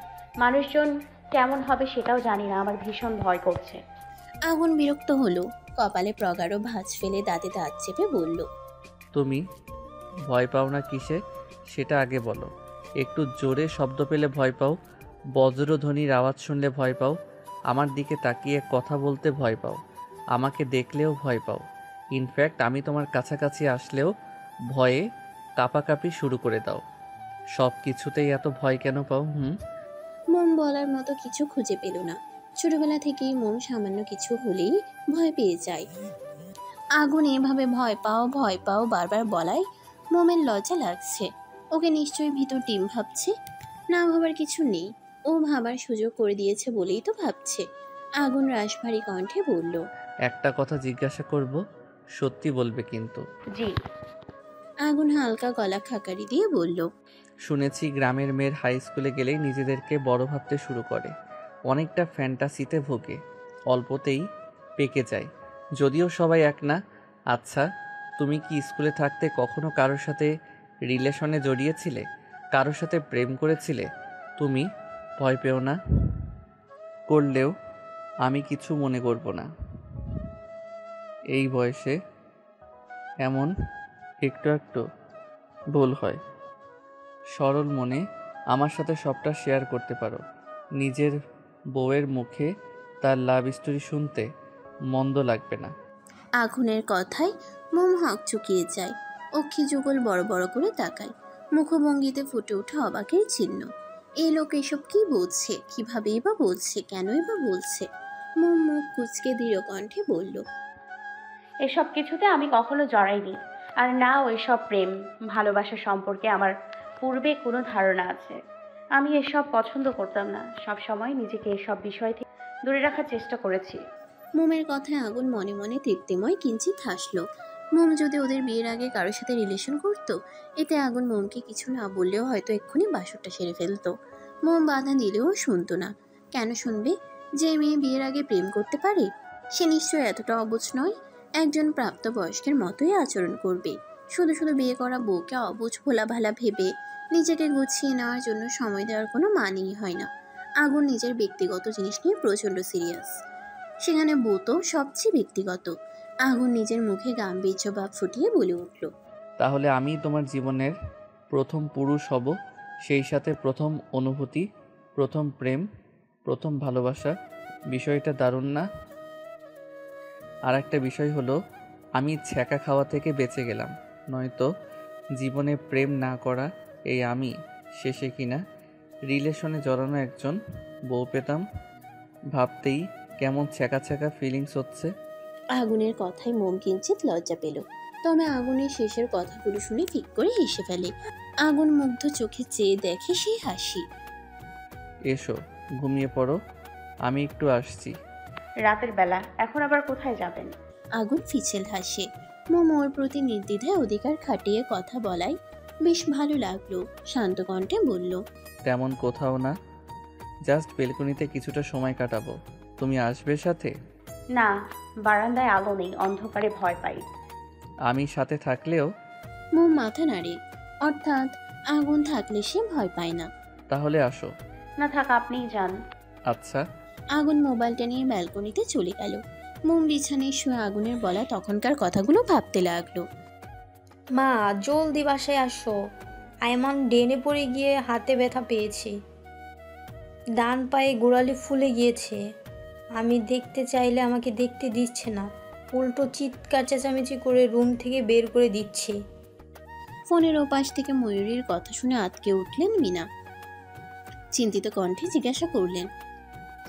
মানুষজন কেমন হবে সেটাও জানি না, আমার ভীষণ ভয় করছে। আগুন বিরক্ত হলো, কপালে প্রগাঢ় ভাঁজ ফেলে দাঁতে দাঁত চেপে বলল, তুমি ভয় পাও না কিসে সেটা আগে বলো। একটু জোরে শব্দ পেলে ভয় পাও, বজ্রধ্বনির আওয়াজ শুনলে ভয় পাও, আমার দিকে তাকিয়ে কথা বলতে ভয় পাও, আমাকে দেখলেও ভয় পাও। ইনফ্যাক্ট আমি তোমার কাছাকাছি আসলেও ভয়ে কাঁপাকাঁপি শুরু করে দাও। সব কিছুতেই এত ভয় কেন পাও? মোম বলার মতো কিছু খুঁজে পেল না। ছোটবেলা থেকেই মোম সামান্য কিছু হলেই ভয় পেয়ে যায়। আগুন এভাবে ভয় পাও বারবার বলায় মোমের লজ্জা লাগছে। ওকে নিশ্চয়ই ভিতর টিম ভাবছে। না ভাবার কিছু নেই, ও ভাবার সুযোগ করে দিয়েছে বলেই তো ভাবছে। আগুন রাশভারী কণ্ঠে বলল, একটা কথা জিজ্ঞাসা করব, সত্যি বলবে কিন্তু? জি। আগুন হালকা গলা খাকারি দিয়ে বলল, শুনেছি গ্রামের মেয়ের হাই স্কুলে গেলেই নিজেদেরকে বড় ভাবতে শুরু করে, অনেকটা ফ্যান্টাসিতে ভোগে, অল্পতেই পেকে যায়। যদিও সবাই এক না। আচ্ছা, তুমি কি স্কুলে থাকতে কখনো কারোর সাথে রিলেশনে জড়িয়েছিলে? কারোর সাথে প্রেম করেছিলে? তুমি ভয় পেও না? করলেও আমি কিছু মনে করব না। এই বয়সে এমন একটু একটু ভুল হয়। সরল মনে আমার সাথে সবটা শেয়ার করতে পারো। নিজের বউয়ের মুখে তার লাভ স্টোরি শুনতে মন্দ লাগবে না। আগুনের কথায় মোম হকচকিয়ে যায়। অক্ষি যুগল বড় বড় করে তাকায়। মুখভঙ্গিতে ফুটে ওঠা অবাকের চিহ্ন। এই লোক এসব কি বলছে? কিভাবেই বা বলছে? কেনই বা বলছে? মোম মুখ কুচকে দৃঢ় কণ্ঠে বলল, এসব কিছুতে আমি কখনো জড়াইনি, আর না ওইসব প্রেম ভালোবাসা সম্পর্কে আমার পূর্বে কোনো ধারণা আছে। আমি এসব পছন্দ করতাম না, সব সময় নিজেকে এসব বিষয় থেকে দূরে রাখার চেষ্টা করেছি। মোমের কথায় আগুন মনে মনে তৃপ্তিময় কিঞ্চিত হাসলো। মোম যদি ওদের বিয়ের আগে কারোর সাথে রিলেশন করতো, এতে আগুন মোমকে কিছু না বললেও হয়তো এক্ষুনি বাসরটা সেরে ফেলতো। মোম বাধা দিলেও শুনতো না। কেন শুনবে? যে মেয়ে বিয়ের আগে প্রেম করতে পারে, সে নিশ্চয়ই এতটা অবুঝ নয়, একজন প্রাপ্তবয়স্কের মতোই আচরণ করবে। শুধু শুধু বিয়ে করা বউকে অবুঝ ভোলাভালা ভেবে নিজেকে গুছিয়ে নেওয়ার জন্য সময় দেওয়ার কোনো মানেই হয় না। আগুন নিজের ব্যক্তিগত জিনিস নিয়ে প্রচণ্ড সিরিয়াস, সেখানে বউ তো সবচেয়ে ব্যক্তিগত। আগুন নিজের মুখে গাম্ভীর্য ভাব ফুটিয়ে বলে উঠল, তাহলে আমি তোমার জীবনের প্রথম পুরুষ হব, সেই সাথে প্রথম অনুভূতি, প্রথম প্রেম, প্রথম ভালোবাসা। বিষয়টা দারুণ না? আর একটা বিষয় হলো, আমি ছ্যাঁকা খাওয়া থেকে বেঁচে গেলাম, নয়তো জীবনে প্রেম না করা এই আমি শেষে কিনা রিলেশনে জড়ানো একজন বউ পেতাম। ভাবতেই কেমন ছ্যাঁকা ছ্যাঁকা ফিলিংস হচ্ছে। আগুনের কথায় মোম কিঞ্চিত লজ্জা পেল, তবে আগুনের শেষের কথাগুলো শুনে ফিক করে হেসে ফেলে। আগুন মুগ্ধ চোখে চেয়ে দেখে সেই হাসি। এসো ঘুমিয়ে পড়ো, আমি একটু আসছি। রাতের বেলা, এখন আবার কোথায় যাবেন? আগুন ফিচেল হাসে। মোম ওর প্রতি নির্দ্বিধায় অধিকার খাটিয়ে কথা বলায় বেশ ভালো লাগলো। শান্ত কণ্ঠে বলল, তেমন কোথাও না, জাস্ট বেলকনিতে কিছুটা সময় কাটাবো। তুমি আসবে সাথে? না, বারান্দায় আলো নেই, অন্ধকারে ভয় পাই। আমি সাথে থাকলেও? মোম মাথা নাড়ে, অর্থাৎ আগুন থাকলে সে ভয় পায় না। তাহলে আসো। না থাক, আপনিই যান। আচ্ছা। আগুন মোবাইলটা নিয়ে ব্যালকনিতে চলে গেল। মোম বিছানায় শুয়ে আগুনের বলা তখনকার কথাগুলো ভাবতে লাগলো। মা, জলদি বাসায় আসো। আয়মান ডেনে পড়ে গিয়ে হাতে ব্যথা পেয়েছি, ডান পায়ে গোড়ালি ফুলে গিয়েছে। আমি দেখতে চাইলে আমাকে দেখতে দিচ্ছে না, উল্টো চিৎকার চেঁচামেচি করে রুম থেকে বের করে দিচ্ছে। ফোনের ওপাশ থেকে ময়ূরীর কথা শুনে আটকে উঠলেন মিনা। চিন্তিত কণ্ঠে জিজ্ঞাসা করলেন,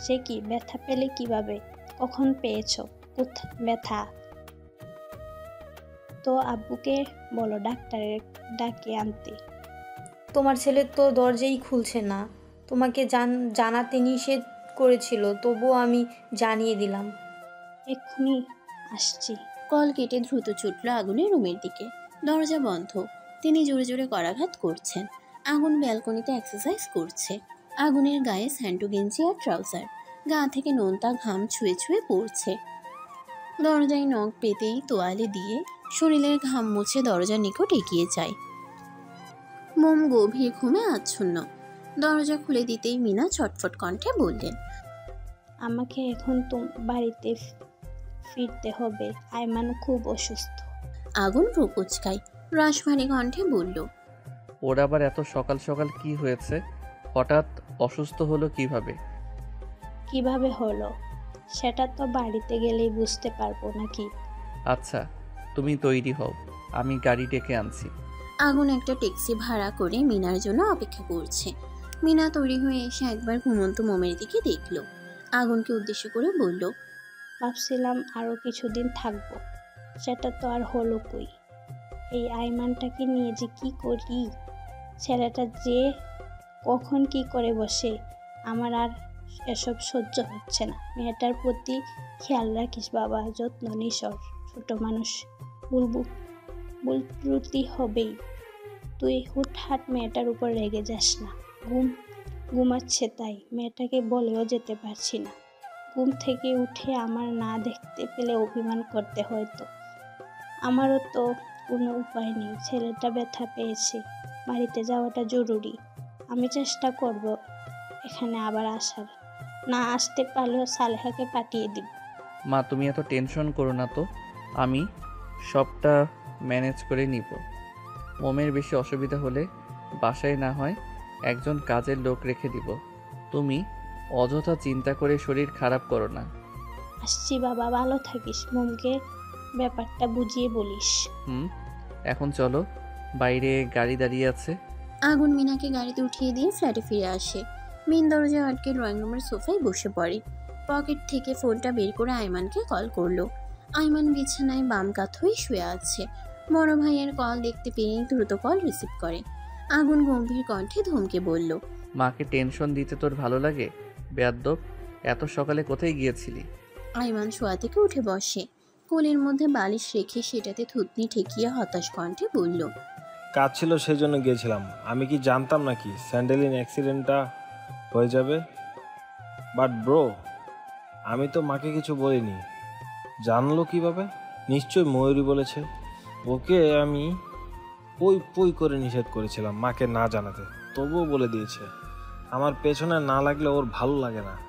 সে কি ব্যথা পেলে কিভাবে, কখন পেয়েছো, কোথায় ব্যথা? তো আব্বুকে বলো ডাক্তারের ডাকে আনতে। তোমার ছেলে তো দরজাই খুলছে না, তোমাকে জানাতে নিষেধ করেছিল, তবুও আমি জানিয়ে দিলাম। এক্ষুনি আসছি। কল কেটে দ্রুত ছুটল আগুনের রুমের দিকে। দরজা বন্ধ, তিনি জোরে জোরে করাঘাত করছেন। আগুন ব্যালকনিতে এক্সারসাইজ করছে। আগুনের গায়ে স্যান্ডো গেঞ্জি আর ট্রাউজার, গা থেকে নোনতা ঘাম ছুঁয়ে ছুঁয়ে পড়ছে। দরজায় নখ পেতেই তোয়ালে দিয়ে শরীরের ঘাম মুছে দরজার নিকট এগিয়ে যায়। মোম গভীর ঘুমে আচ্ছন্ন। দরজা খুলে দিতেই মিনা ছটফট কণ্ঠে বললেন, আমাকে এখন তো বাড়িতে ফিরতে হবে, আয়মান খুব অসুস্থ। আগুন প্রকুচকায় রাশভারী কণ্ঠে বলল, ওর আবার এত সকাল সকাল কি হয়েছে? হঠাৎ অসুস্থ হলো কিভাবে? কিভাবে হলো সেটা তো বাড়িতে গেলেই বুঝতে পারবো নাকি। আচ্ছা, তুমি তৈরি হও, আমি গাড়ি ডেকে আনছি। আগুন একটা ট্যাক্সি ভাড়া করে মিনার জন্য অপেক্ষা করছে। মিনা তৈরি হয়ে এসে একবার ঘুমন্ত মোমের দিকে দেখল। আগুনকে উদ্দেশ্য করে বলল, ভাবছিলাম আরও কিছুদিন থাকবো, সেটা তো আর হলো কই। এই আইমানটাকে নিয়ে যে কি করি, ছেলেটা যে কখন কি করে বসে, আমার আর এসব সহ্য হচ্ছে না। মেয়েটার প্রতি খেয়াল রাখিস বাবা, যত্ন নিসর, ছোট মানুষ, ভুল ত্রুটি হবেই। তুই হুটহাট মেয়েটার উপর রেগে যাস না। ঘুমাচ্ছে তাই মেয়েটাকে বলেও যেতে পারছি না। ঘুম থেকে উঠে আমার না দেখতে পেলে অভিমান করতে হয়তো। আমারও তো কোনো উপায় নেই, ছেলেটা ব্যথা পেয়েছে, বাড়িতে যাওয়াটা জরুরি। আমি চেষ্টা করব এখানে আবার আসার, না আসতে পারলেও সালেহাকে পাঠিয়ে দিব। মা, তুমি এত টেনশন করো না তো, আমি সবটা ম্যানেজ করে নিব। মোমের বেশি অসুবিধা হলে বাসায় না হয় একজন কাজের লোক রেখে দিব। তুমি অযথা চিন্তা করে শরীর খারাপ করো না। আসছি বাবা, ভালো থাকিস, মোমকে ব্যাপারটা বুঝিয়ে বলিস। এখন চলো, বাইরে গাড়ি দাঁড়িয়ে আছে। আগুন মিনাকে গাড়িতে উঠিয়ে দিয়ে ফ্ল্যাটে ফিরে আসে। মেন দরজা আটকে ড্রয়িং রুমের সোফায় বসে পড়ে। পকেট থেকে ফোনটা বের করে আয়মানকে কল করলো। আয়মান বিছানায় বাম কাত হয়ে শুয়ে আছে। বড় ভাইয়ের কল দেখতে পেয়েই দ্রুত কল রিসিভ করে। আগুন গম্ভীর কণ্ঠে ধমকে বলল, মাকে টেনশন দিতে তোর ভালো লাগে? বেয়াদ্দব, এত সকালে কোথায় গিয়েছিলি? আয়মান শোয়া থেকে উঠে বসে। কোলের মধ্যে বালিশ রেখে সেটাতে থুতনি ঠেকিয়ে হতাশ কণ্ঠে বলল, কাজ ছিল সেই জন্য গিয়েছিলাম। আমি কি জানতাম নাকি স্যান্ডেলিন অ্যাক্সিডেন্টটা হয়ে যাবে? বাট ব্রো, আমি তো মাকে কিছু বলিনি। জানলো কিভাবে? নিশ্চয় ময়ূরী বলেছে। ওকে আমি পই পই করে নিষেধ করেছিলাম মাকে না জানাতে, তবুও বলে দিয়েছে। আমার পেছনে না লাগলে ওর ভালো লাগে না।